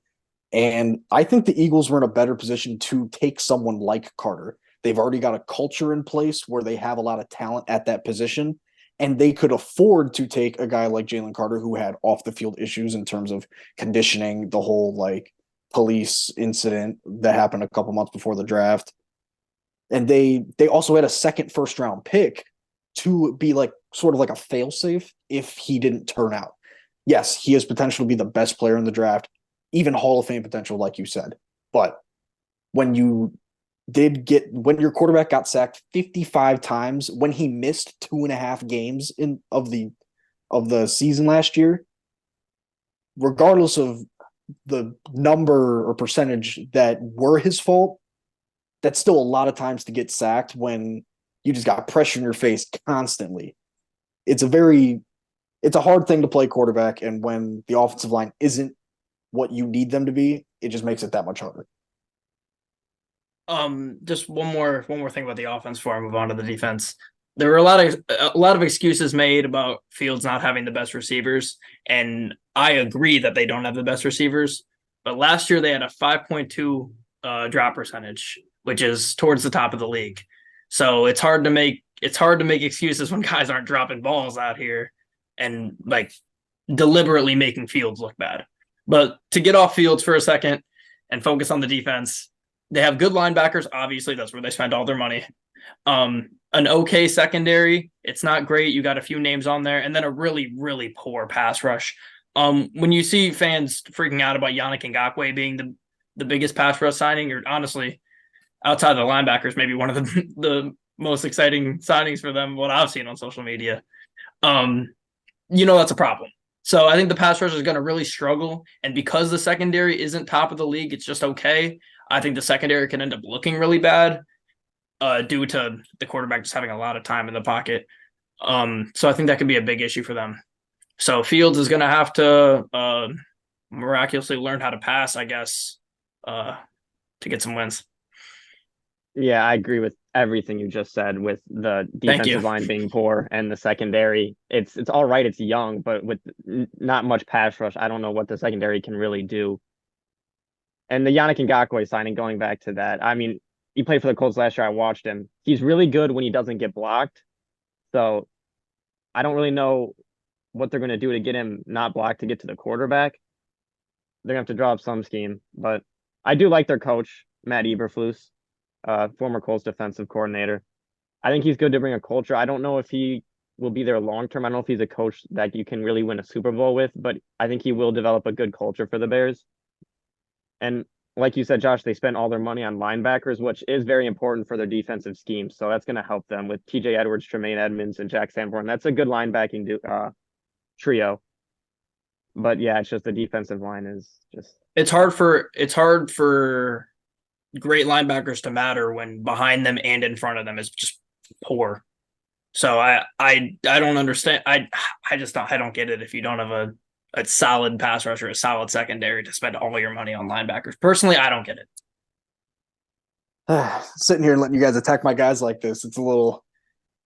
And I think the Eagles were in a better position to take someone like Carter. They've already got a culture in place where they have a lot of talent at that position, and they could afford to take a guy like Jalen Carter who had off the field issues in terms of conditioning, the whole like police incident that happened a couple months before the draft. And they also had a second first-round pick to be like sort of like a failsafe if he didn't turn out. Yes, he has potential to be the best player in the draft, even Hall of Fame potential, like you said. But when your quarterback got sacked 55 times, when he missed 2.5 games of the season last year, regardless of the number or percentage that were his fault, that's still a lot of times to get sacked when you just got pressure in your face constantly. It's a hard thing to play quarterback, and when the offensive line isn't what you need them to be, it just makes it that much harder. Just one more thing about the offense before I move on to the defense. There were a lot of excuses made about Fields not having the best receivers, and I agree that they don't have the best receivers. But last year they had a 5.2 drop percentage, which is towards the top of the league. So it's hard to make excuses when guys aren't dropping balls out here and like deliberately making Fields look bad. But to get off Fields for a second and focus on the defense, they have good linebackers. Obviously, that's where they spend all their money. An okay secondary. It's not great. You got a few names on there, and then a really, really poor pass rush. When you see fans freaking out about Yannick Ngakoue being the biggest pass rush signing, or honestly, outside of the linebackers, maybe one of the most exciting signings for them, what I've seen on social media, that's a problem. So I think the pass rush is going to really struggle. And because the secondary isn't top of the league, it's just okay. I think the secondary can end up looking really bad due to the quarterback just having a lot of time in the pocket. So I think that could be a big issue for them. So Fields is going to have to miraculously learn how to pass, I guess, to get some wins. Yeah, I agree with everything you just said with the defensive line being poor and the secondary. It's all right. It's young, but with not much pass rush, I don't know what the secondary can really do. And the Yannick Ngakoue signing, going back to that, I mean, he played for the Colts last year. I watched him. He's really good when he doesn't get blocked. So I don't really know what they're going to do to get him not blocked to get to the quarterback. They're going to have to draw up some scheme. But I do like their coach, Matt Eberflus, former Colts defensive coordinator. I think he's good to bring a culture. I don't know if he will be there long term. I don't know if he's a coach that you can really win a Super Bowl with, but I think he will develop a good culture for the Bears. And like you said, Josh, they spent all their money on linebackers, which is very important for their defensive scheme. So that's going to help them with TJ Edwards, Tremaine Edmonds, and Jack Sanborn. That's a good linebacking trio. But yeah, it's just the defensive line is just. It's hard for great linebackers to matter when behind them and in front of them is just poor. So I don't understand. I don't get it if you don't have a solid pass rusher, a solid secondary to spend all your money on linebackers. Personally, I don't get it. Sitting here and letting you guys attack my guys like this, it's a little.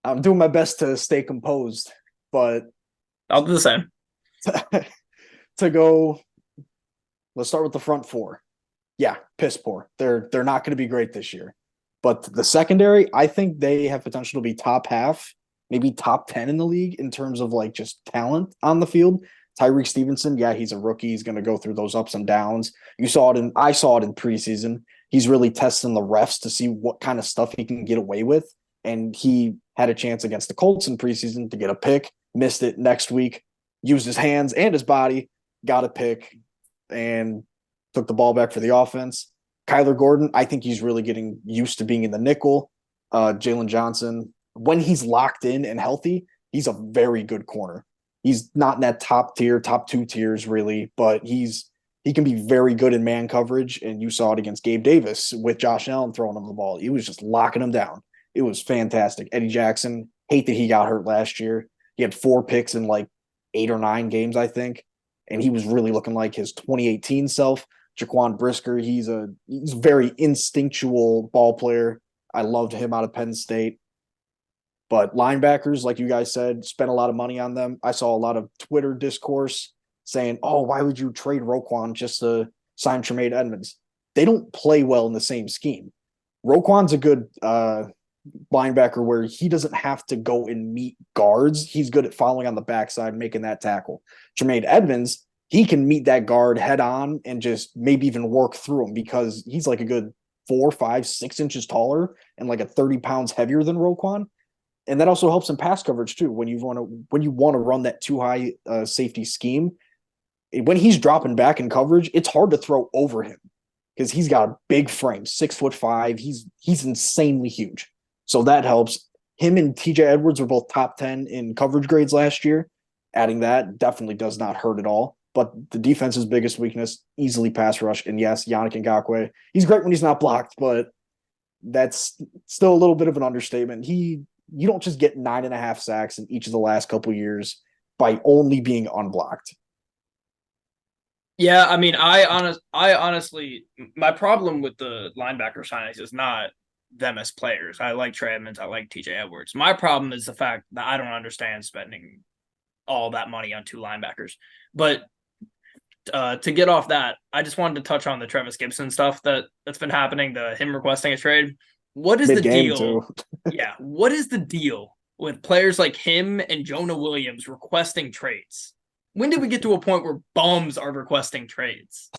I'm doing my best to stay composed, but I'll do the same. To go, let's start with the front four. Yeah, piss poor. They're not going to be great this year. But the secondary, I think they have potential to be top half, maybe top 10 in the league in terms of like just talent on the field. Tyreek Stevenson, yeah, he's a rookie. He's going to go through those ups and downs. I saw it in preseason. He's really testing the refs to see what kind of stuff he can get away with. And he had a chance against the Colts in preseason to get a pick, missed it next week, used his hands and his body, got a pick, and took the ball back for the offense. Kyler Gordon, I think he's really getting used to being in the nickel. Jalen Johnson, when he's locked in and healthy, he's a very good corner. He's not in that top 2 tiers really, but he can be very good in man coverage. And you saw it against Gabe Davis with Josh Allen throwing him the ball. He was just locking him down. It was fantastic. Eddie Jackson, hate that he got hurt last year. He had 4 picks in like 8 or 9 games, I think. And he was really looking like his 2018 self. Jaquan Brisker, he's a very instinctual ball player. I loved him out of Penn State. But linebackers, like you guys said, spent a lot of money on them. I saw a lot of Twitter discourse saying, "Oh, why would you trade Roquan just to sign Tremaine Edmonds?" They don't play well in the same scheme. Roquan's a good linebacker where he doesn't have to go and meet guards. He's good at following on the backside, making that tackle. Tremaine Edmonds, he can meet that guard head on and just maybe even work through him because he's like a good 4, 5, 6 inches taller and like a 30 pounds heavier than Roquan. And that also helps in pass coverage too. When you want to run that too high safety scheme, when he's dropping back in coverage, it's hard to throw over him because he's got a big frame, 6'5". He's insanely huge. So that helps. Him and TJ Edwards were both top 10 in coverage grades last year. Adding that definitely does not hurt at all. But the defense's biggest weakness, easily pass rush. And yes, Yannick Ngakoue, he's great when he's not blocked, but that's still a little bit of an understatement. You don't just get 9.5 sacks in each of the last couple of years by only being unblocked. Yeah, I mean, I honestly, my problem with the linebacker signings is not them as players. I like Trey Edmonds. I like TJ Edwards. My problem is the fact that I don't understand spending all that money on 2 linebackers. But to get off that, I just wanted to touch on the Travis Gibson stuff that's been happening, him requesting a trade. What is Mid-game, the deal? Yeah, what is the deal with players like him and Jonah Williams requesting trades? When did we get to a point where bums are requesting trades?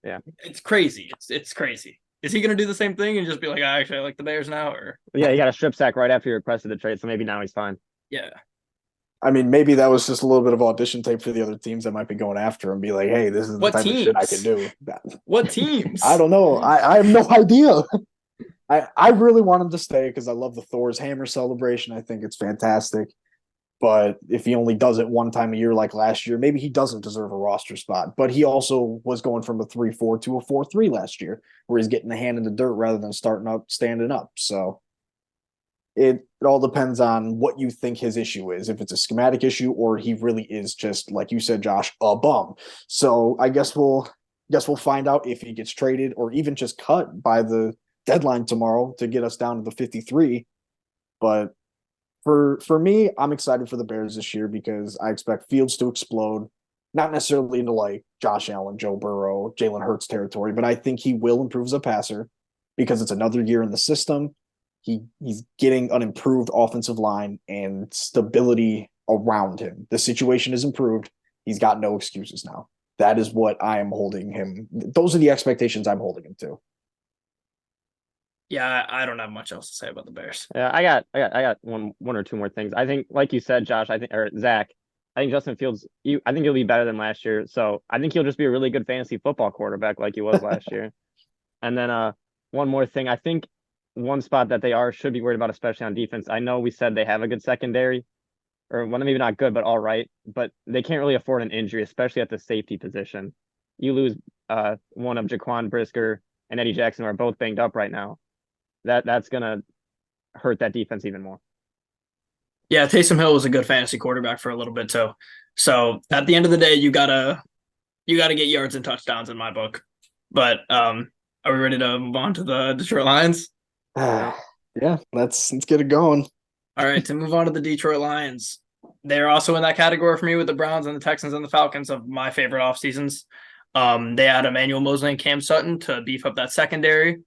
Yeah. It's crazy. It's crazy. Is he going to do the same thing and just be like, actually, I like the Bears now? Or Yeah, he got a strip sack right after he requested the trade, so maybe now he's fine. yeah. I mean, maybe that was just a little bit of audition tape for the other teams that might be going after him. Be like, hey, this is the type of shit I can do. What teams? I don't know. I have no idea. I really want him to stay because I love the Thor's hammer celebration. I think it's fantastic. But if he only does it one time a year like last year, maybe he doesn't deserve a roster spot. But he also was going from a 3-4 to a 4-3 last year, where he's getting the hand in the dirt rather than standing up. So it all depends on what you think his issue is. If it's a schematic issue or he really is just, like you said, Josh, a bum. So I guess we'll find out if he gets traded or even just cut by the deadline tomorrow to get us down to the 53. But for me, I'm excited for the Bears this year because I expect Fields to explode, not necessarily into like Josh Allen, Joe Burrow, Jalen Hurts territory, but I think he will improve as a passer because it's another year in the system. He's getting an improved offensive line and stability around him. The situation is improved. He's got no excuses now. That is what I am holding him. Those are the expectations I'm holding him to. Yeah, I don't have much else to say about the Bears. Yeah, I got one or two more things. I think, like you said, Josh, or Zach, I think Justin Fields, I think he'll be better than last year. So I think he'll just be a really good fantasy football quarterback like he was last year. And then one more thing, I think one spot that they should be worried about, especially on defense. I know we said they have a good secondary, or well, maybe not good, but all right. But they can't really afford an injury, especially at the safety position. You lose one of Jaquan Brisker and Eddie Jackson, who are both banged up right now. That's gonna hurt that defense even more. Yeah, Taysom Hill was a good fantasy quarterback for a little bit too. So at the end of the day, you gotta get yards and touchdowns in my book. But are we ready to move on to the Detroit Lions? Yeah, let's get it going. All right, to move on to the Detroit Lions. They're also in that category for me with the Browns and the Texans and the Falcons of my favorite off seasons. They had Emmanuel Mosley and Cam Sutton to beef up that secondary.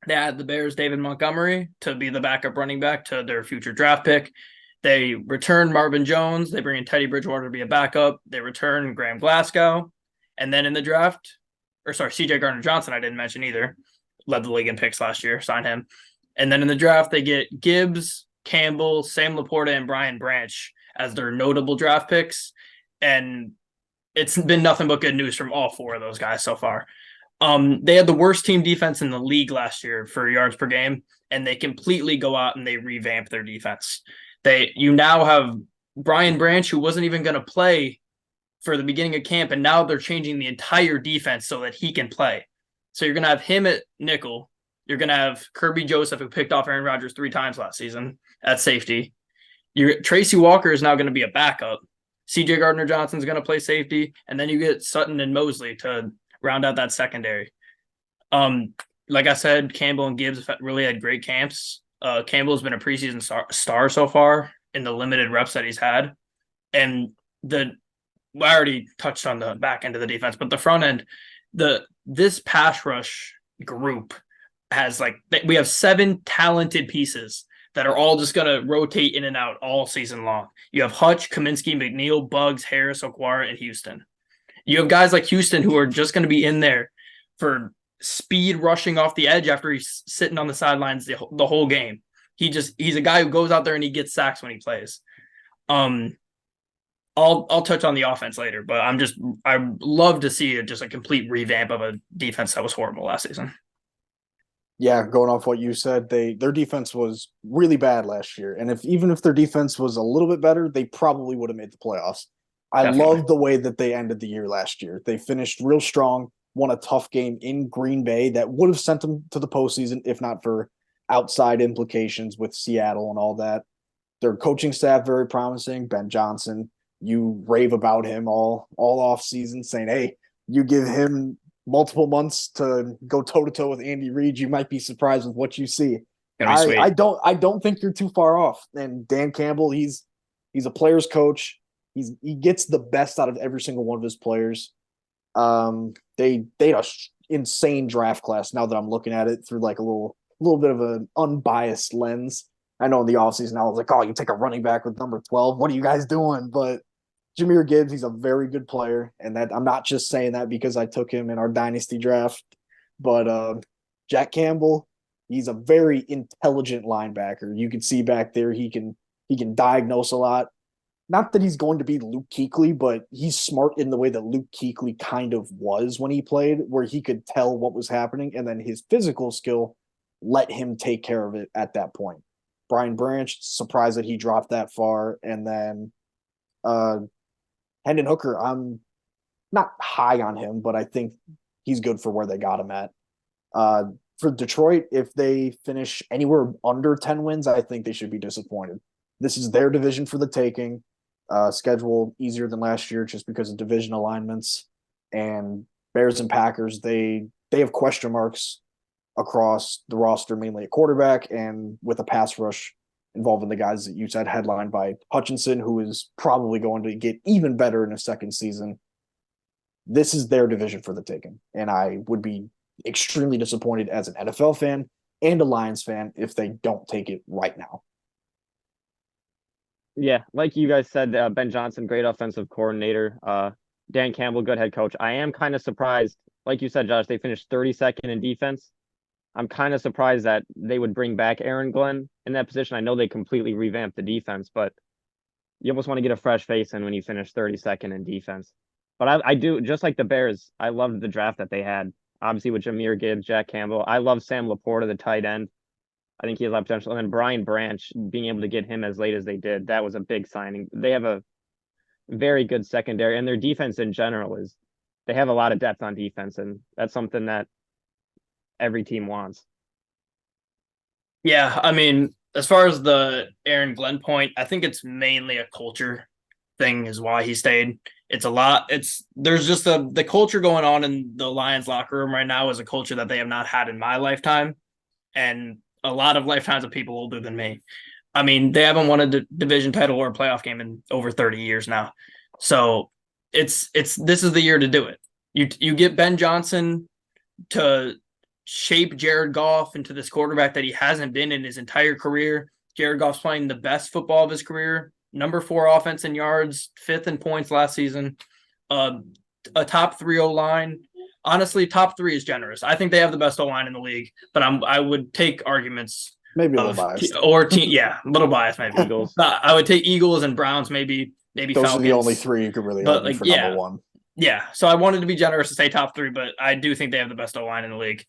They had the Bears' David Montgomery to be the backup running back to their future draft pick. They return Marvin Jones. They bring in Teddy Bridgewater to be a backup. They return Graham Glasgow. And then in the draft, CJ Gardner-Johnson, I didn't mention either. Led the league in picks last year. Signed him. And then in the draft, they get Gibbs, Campbell, Sam Laporta, and Brian Branch as their notable draft picks. And it's been nothing but good news from all 4 of those guys so far. They had the worst team defense in the league last year for yards per game, and they completely go out and they revamp their defense. You now have Brian Branch, who wasn't even going to play for the beginning of camp, and now they're changing the entire defense so that he can play. So you're going to have him at nickel. You're going to have Kirby Joseph, who picked off Aaron Rodgers 3 times last season at safety. Tracy Walker is now going to be a backup. CJ Gardner-Johnson is going to play safety, and then you get Sutton and Mosley to round out that secondary. Like I said, Campbell and Gibbs really had great camps. Campbell's been a preseason star so far in the limited reps that he's had. And I already touched on the back end of the defense, but the front end, this pass rush group has we have 7 talented pieces that are all just going to rotate in and out all season long. You have Hutch, Kaminsky, McNeil, Buggs, Harris, Okwara, and Houston. You have guys like Houston who are just going to be in there for speed rushing off the edge after he's sitting on the sidelines the whole game. He's a guy who goes out there and he gets sacks when he plays. I'll touch on the offense later, but I love to see just a complete revamp of a defense that was horrible last season. Yeah, going off what you said, their defense was really bad last year, and even if their defense was a little bit better, they probably would have made the playoffs. I love the way that they ended the year last year. They finished real strong, won a tough game in Green Bay that would have sent them to the postseason if not for outside implications with Seattle and all that. Their coaching staff very promising. Ben Johnson, you rave about him all off season, saying, "Hey, you give him multiple months to go toe to toe with Andy Reid, you might be surprised with what you see." I don't think you're too far off. And Dan Campbell, he's a player's coach. He gets the best out of every single one of his players. They had an insane draft class. Now that I'm looking at it through like a little bit of an unbiased lens. I know in the offseason I was like, "Oh, you take a running back with number 12. What are you guys doing?" But Jahmyr Gibbs, he's a very good player, and that I'm not just saying that because I took him in our dynasty draft. But Jack Campbell, he's a very intelligent linebacker. You can see back there he can diagnose a lot. Not that he's going to be Luke Kuechly, but he's smart in the way that Luke Kuechly kind of was when he played, where he could tell what was happening, and then his physical skill let him take care of it at that point. Brian Branch, surprised that he dropped that far, and then Hendon Hooker, I'm not high on him, but I think he's good for where they got him at. For Detroit, if they finish anywhere under 10 wins, I think they should be disappointed. This is their division for the taking. Schedule easier than last year just because of division alignments. And Bears and Packers, they have question marks across the roster, mainly at quarterback and with a pass rush involving the guys that you said, headlined by Hutchinson, who is probably going to get even better in a second season. This is their division for the taking, and I would be extremely disappointed as an NFL fan and a Lions fan if they don't take it right now. Yeah, like you guys said, Ben Johnson, great offensive coordinator. Dan Campbell, good head coach. I am kind of surprised, like you said, Josh, they finished 32nd in defense. I'm kind of surprised that they would bring back Aaron Glenn in that position. I know they completely revamped the defense, but you almost want to get a fresh face in when you finish 32nd in defense. But I do, just like the Bears, I loved the draft that they had. Obviously with Jahmyr Gibbs, Jack Campbell. I love Sam Laporta, the tight end. I think he has a lot of potential. And then Brian Branch, being able to get him as late as they did, that was a big signing. They have a very good secondary, and their defense in general they have a lot of depth on defense, and that's something that every team wants. Yeah, I mean, as far as the Aaron Glenn point, I think it's mainly a culture thing is why he stayed. There's just the culture going on in the Lions locker room right now is a culture that they have not had in my lifetime, and a lot of lifetimes of people older than me. I mean, they haven't won a division title or a playoff game in over 30 years now. So this is the year to do it. You get Ben Johnson to shape Jared Goff into this quarterback that he hasn't been in his entire career. Jared Goff's playing the best football of his career. Number 4 offense in yards, 5th in points last season. A top 3 O-line. Honestly, top 3 is generous. I think they have the best O-line in the league, but I would take arguments. Maybe a little biased. Yeah, a little biased maybe. Eagles. I would take Eagles and Browns, maybe Those Falcons. are the only 3 you could really argue for number 1. Yeah, so I wanted to be generous to say top 3, but I do think they have the best O-line in the league.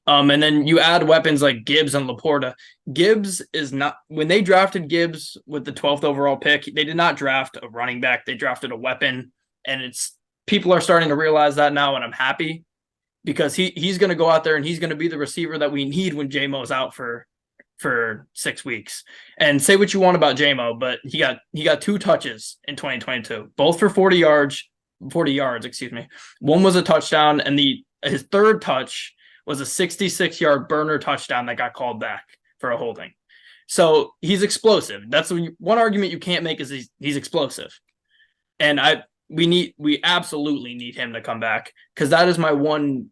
And then you add weapons like Gibbs and Laporta. Gibbs is not – when they drafted Gibbs with the 12th overall pick, they did not draft a running back. They drafted a weapon, and people are starting to realize that now, and I'm happy because he's going to go out there and he's going to be the receiver that we need when J-Mo's out for 6 weeks. And say what you want about J-Mo, but he got 2 touches in 2022, both for 40 yards, excuse me. One was a touchdown, and his third touch was a 66-yard burner touchdown that got called back for a holding. So he's explosive. That's one argument you can't make is he's explosive. And we absolutely need him to come back, because that is my one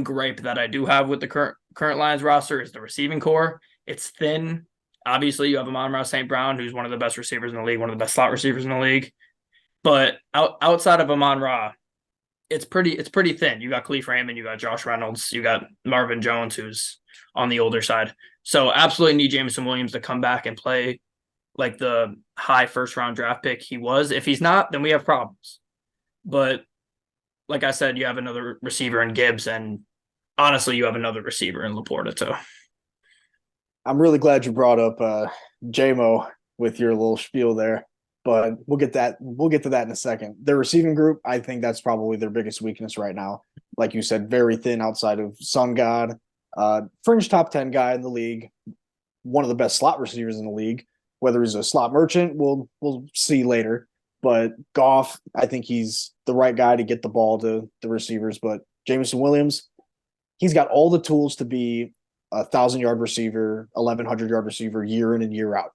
gripe that I do have with the current Lions roster is the receiving core. It's thin. Obviously, you have Amon-Ra St. Brown, who's one of the best receivers in the league, one of the best slot receivers in the league. But outside of Amon-Ra, it's pretty thin. You got Khalif Raymond, you got Josh Reynolds, you got Marvin Jones, who's on the older side. So absolutely need Jameson Williams to come back and play like the high first round draft pick he was. If he's not, then we have problems. But like I said, you have another receiver in Gibbs, and honestly, you have another receiver in Laporta too. I'm really glad you brought up JMO with your little spiel there, but we'll get to that in a second. Their receiving group, I think that's probably their biggest weakness right now. Like you said, very thin outside of Sun God, fringe top 10 guy in the league, one of the best slot receivers in the league. Whether he's a slot merchant, we'll see later. But Goff, I think he's the right guy to get the ball to the receivers. But Jameson Williams, he's got all the tools to be a 1,000-yard receiver, 1,100-yard receiver year in and year out.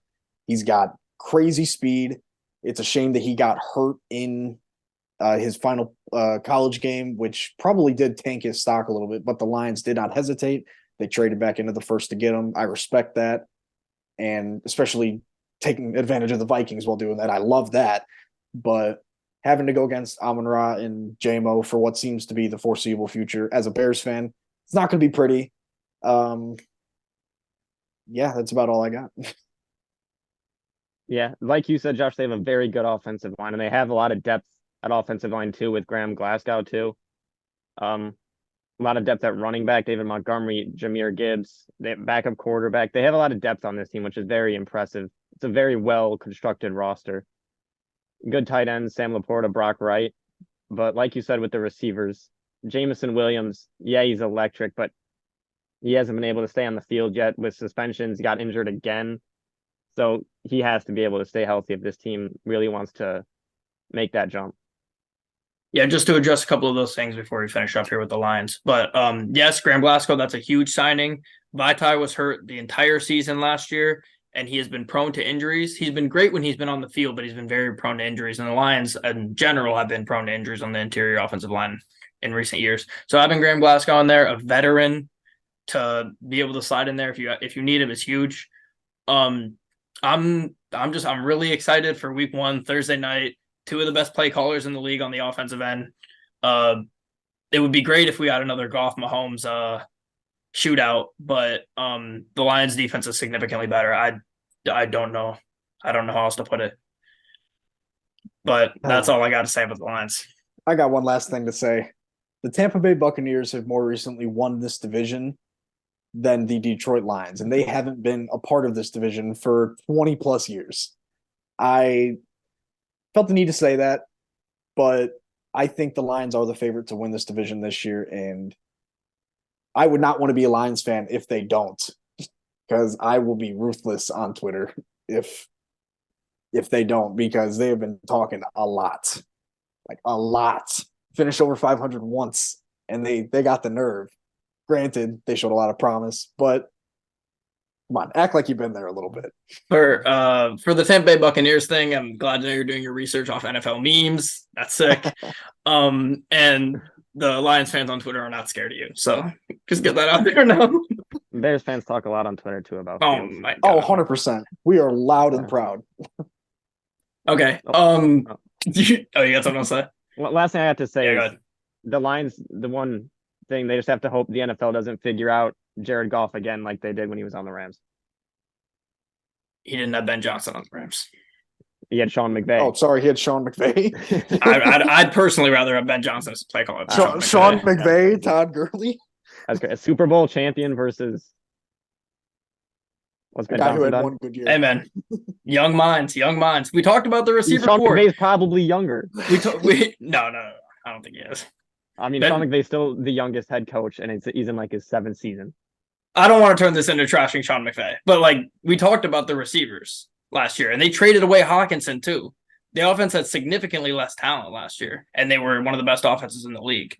He's got crazy speed. It's a shame that he got hurt in his final college game, which probably did tank his stock a little bit. But the Lions did not hesitate. They traded back into the first to get him. I respect that. And especially taking advantage of the Vikings while doing that. I love that. But having to go against Amon-Ra and JMO for what seems to be the foreseeable future as a Bears fan, it's not going to be pretty. Yeah, that's about all I got. Yeah, like you said, Josh, they have a very good offensive line, and they have a lot of depth at offensive line too with Graham Glasgow too. A lot of depth at running back, David Montgomery, Jahmyr Gibbs, they have backup quarterback. They have a lot of depth on this team, which is very impressive. It's a very well constructed roster. Good tight ends, Sam Laporta, Brock Wright. But like you said with the receivers, Jameson Williams, yeah, he's electric, but he hasn't been able to stay on the field yet with suspensions. He got injured again. So he has to be able to stay healthy if this team really wants to make that jump. Yeah, just to address a couple of those things before we finish up here with the Lions. But yes, Graham Glasgow, that's a huge signing. Vitae was hurt the entire season last year, and he has been prone to injuries. He's been great when he's been on the field, but he's been very prone to injuries. And the Lions in general have been prone to injuries on the interior offensive line in recent years. So having Graham Glasgow in there, a veteran to be able to slide in there if you need him is huge. I'm really excited for week 1, Thursday night. 2 of the best play callers in the league on the offensive end. It would be great if we had another Goff Mahomes shootout, but the Lions defense is significantly better. I don't know how else to put it. But that's all I got to say about the Lions. I got one last thing to say. The Tampa Bay Buccaneers have more recently won this division than the Detroit Lions, and they haven't been a part of this division for 20 plus years. I felt the need to say that, but I think the Lions are the favorite to win this division this year, and I would not want to be a Lions fan if they don't, because I will be ruthless on Twitter if they don't, because they have been talking a lot. Finished over 500 once, and they got the nerve. Granted, they showed a lot of promise, but come on, act like you've been there a little bit. For the Tampa Bay Buccaneers thing, I'm glad to know you're doing your research off NFL memes. That's sick. And the Lions fans on Twitter are not scared of you. So just get that out there now. Bears fans talk a lot on Twitter too about Fields. My God. Oh, 100%. We are loud and proud. Okay. You got something to say? Well, last thing I have to say is the Lions, the one thing, they just have to hope the NFL doesn't figure out Jared Goff again like they did when he was on the Rams. He didn't have Ben Johnson on the Rams. He had Sean McVay. Oh, sorry, he had Sean McVay. I'd personally rather have Ben Johnson as a play caller. Sean McVay, Todd Gurley. That's great. A Super Bowl champion versus what's Ben guy who Johnson had done? one good year. Hey man, young minds. We talked about the receiver Sean core. McVay's probably younger. No, I don't think he is. I mean, Sean McVay's still the youngest head coach, and he's in like his 7th season. I don't want to turn this into trashing Sean McVay, but like we talked about the receivers last year, and they traded away Hawkinson too. The offense had significantly less talent last year, and they were one of the best offenses in the league.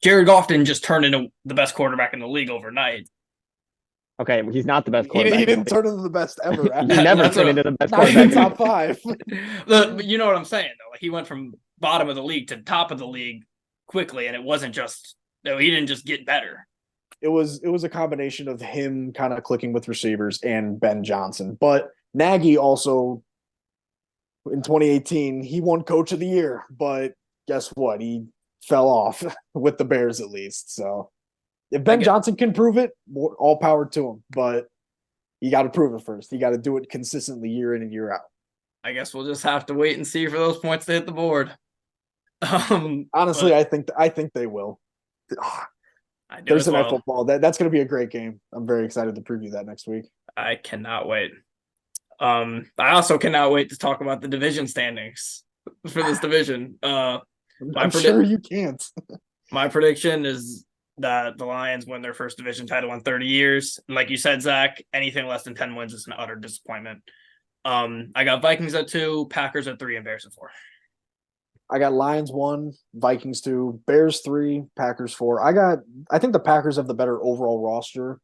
Jared Goff didn't just turn into the best quarterback in the league overnight. Okay, he's not the best He quarterback. didn't turn into the best ever. You never That's turn what- into the best Not even quarterback. top five. But you know what I'm saying though. Like he went from bottom of the league to top of the league quickly, and it wasn't just he didn't just get better. It was a combination of him kind of clicking with receivers and Ben Johnson. But Nagy also in 2018 he won Coach of the Year, but guess what? He fell off with the Bears at least. So if Ben Johnson can prove it, all power to him. But you got to prove it first. You got to do it consistently year in and year out. I guess we'll just have to wait and see for those points to hit the board. Honestly, I think they will. I do Thursday as Night well. Football. That's going to be a great game. I'm very excited to preview that next week. I cannot wait. I also cannot wait to talk about the division standings for this division. I'm sure you can't. My prediction is that the Lions win their first division title in 30 years. And like you said, Zach, anything less than 10 wins is an utter disappointment. I got Vikings at 2, Packers at 3, and Bears at 4. I got Lions 1, Vikings 2, Bears 3, Packers 4. I think the Packers have the better overall roster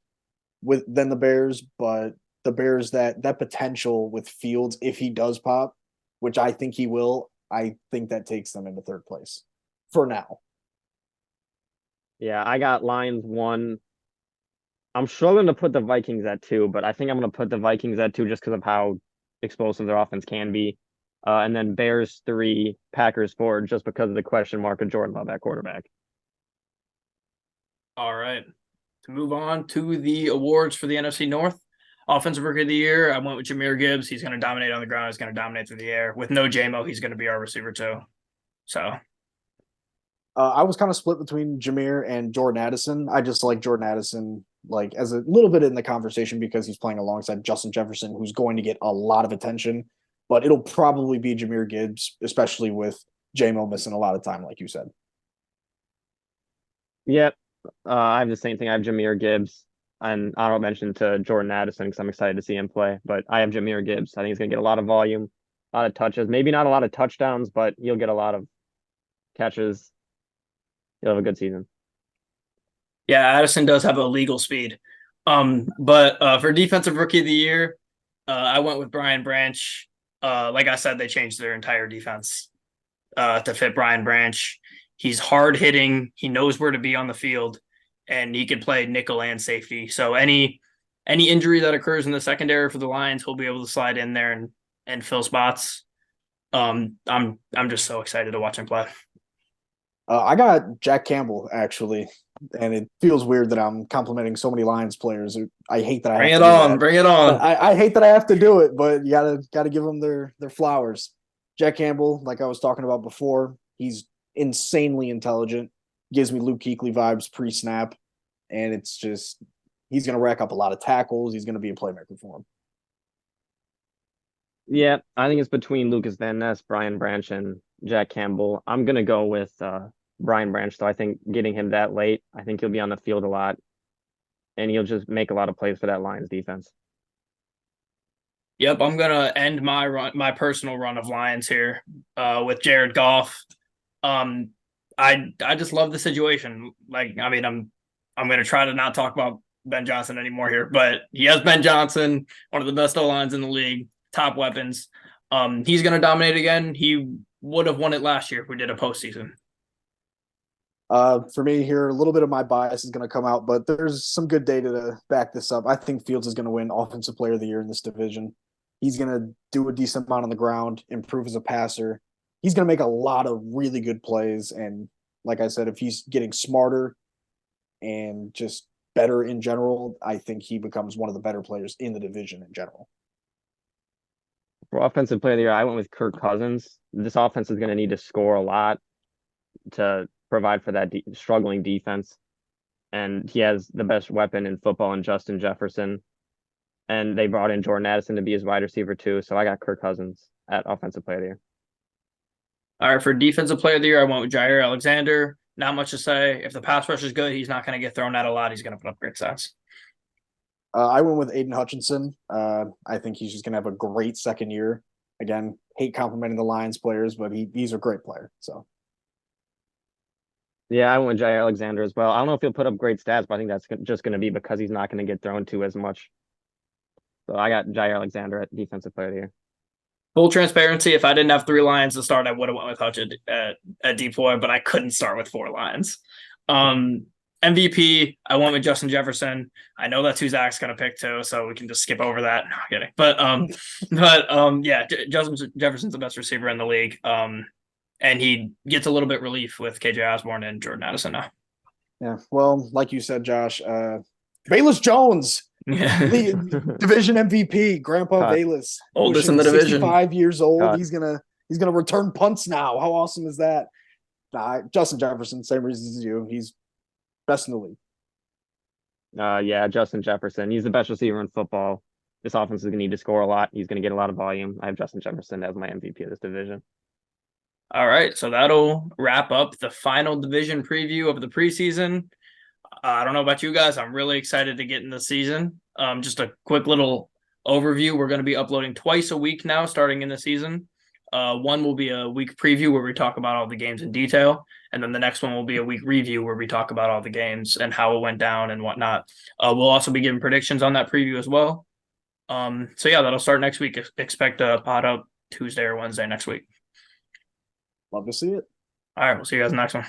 than the Bears, but the Bears that potential with Fields, if he does pop, which I think he will, I think that takes them into third place for now. Yeah, I got Lions 1. I'm struggling to put the Vikings at 2, but I think I'm going to put the Vikings at 2 just because of how explosive their offense can be. And then Bears 3, Packers 4, just because of the question mark of Jordan Love at quarterback. All right. To move on to the awards for the NFC North. Offensive Rookie of the Year, I went with Jahmyr Gibbs. He's going to dominate on the ground. He's going to dominate through the air. With no J-Mo, he's going to be our receiver too. So I was kind of split between Jahmyr and Jordan Addison. I just like Jordan Addison like as a little bit in the conversation because he's playing alongside Justin Jefferson, who's going to get a lot of attention. But it'll probably be Jahmyr Gibbs, especially with J-Mo missing a lot of time, like you said. Yep. I have the same thing. I have Jahmyr Gibbs. And I don't mention to Jordan Addison because I'm excited to see him play. But I have Jahmyr Gibbs. I think he's going to get a lot of volume, a lot of touches. Maybe not a lot of touchdowns, but he'll get a lot of catches. He'll have a good season. yeah, Addison does have a legal speed. But for Defensive Rookie of the Year, I went with Brian Branch. Like I said, they changed their entire defense to fit Brian Branch. He's hard hitting. He knows where to be on the field, and he can play nickel and safety. So any injury that occurs in the secondary for the Lions, he'll be able to slide in there and fill spots. I'm just so excited to watch him play. I got Jack Campbell actually, and it feels weird that I'm complimenting so many Lions players. I hate that I Bring have it to do on, that. bring it on. I hate that I have to do it, but you gotta give them their flowers. Jack Campbell, like I was talking about before, he's insanely intelligent. Gives me Luke Kuechly vibes pre-snap, and it's just he's gonna rack up a lot of tackles. He's gonna be a playmaker for him. Yeah, I think it's between Lucas Van Ness, Brian Branch, and Jack Campbell. I'm going to go with Brian Branch, though. I think getting him that late, I think he'll be on the field a lot, and he'll just make a lot of plays for that Lions defense. Yep, I'm gonna end my personal run of Lions here with Jared Goff. I just love the situation. Like, I mean, I'm gonna try to not talk about Ben Johnson anymore here, but he has Ben Johnson, one of the best O-lines in the league, top weapons. He's gonna dominate again. He would have won it last year if we did a postseason. For me here, a little bit of my bias is going to come out, but there's some good data to back this up. I think Fields is going to win Offensive Player of the Year in this division. He's going to do a decent amount on the ground, improve as a passer. He's going to make a lot of really good plays. And like I said, if he's getting smarter and just better in general, I think he becomes one of the better players in the division in general. For Offensive Player of the Year, I went with Kirk Cousins. This offense is going to need to score a lot to provide for that struggling defense. And he has the best weapon in football in Justin Jefferson. And they brought in Jordan Addison to be his wide receiver too. So I got Kirk Cousins at Offensive Player of the Year. All right, for Defensive Player of the Year, I went with Jair Alexander. Not much to say. If the pass rush is good, he's not going to get thrown out a lot. He's going to put up great stats. I went with Aiden Hutchinson. I think he's just going to have a great second year. Again, hate complimenting the Lions players, but he's a great player. So Yeah, I went with Jair Alexander as well. I don't know if he'll put up great stats, but I think that's just going to be because he's not going to get thrown to as much. So I got Jair Alexander at defensive player of the year. Full transparency, if I didn't have 3 lions to start, I would have went with Hutch at deploy, but I couldn't start with 4 lions. MVP, I went with Justin Jefferson. I know that's who Zach's gonna pick too, so we can just skip over that. No, I'm kidding. Yeah, Justin Jefferson's the best receiver in the league. And he gets a little bit relief with KJ Osborne and Jordan Addison now. Yeah, well, like you said, Josh, Bayless Jones, division MVP, Grandpa Cut. Bayless, Oldest in the division. 65 years old. Cut. He's gonna return punts now. How awesome is that? Justin Jefferson, same reasons as you. He's best in the league. Yeah, Justin Jefferson. He's the best receiver in football. This offense is going to need to score a lot. He's going to get a lot of volume. I have Justin Jefferson as my MVP of this division. All right, so that'll wrap up the final division preview of the preseason. I don't know about you guys. I'm really excited to get in the season. Just a quick little overview. We're going to be uploading twice a week now, starting in the season. One will be a week preview where we talk about all the games in detail. And then the next one will be a week review where we talk about all the games and how it went down and whatnot. We'll also be giving predictions on that preview as well. So yeah, that'll start next week. Expect a pod up Tuesday or Wednesday next week. Love to see it. All right, we'll see you guys next one.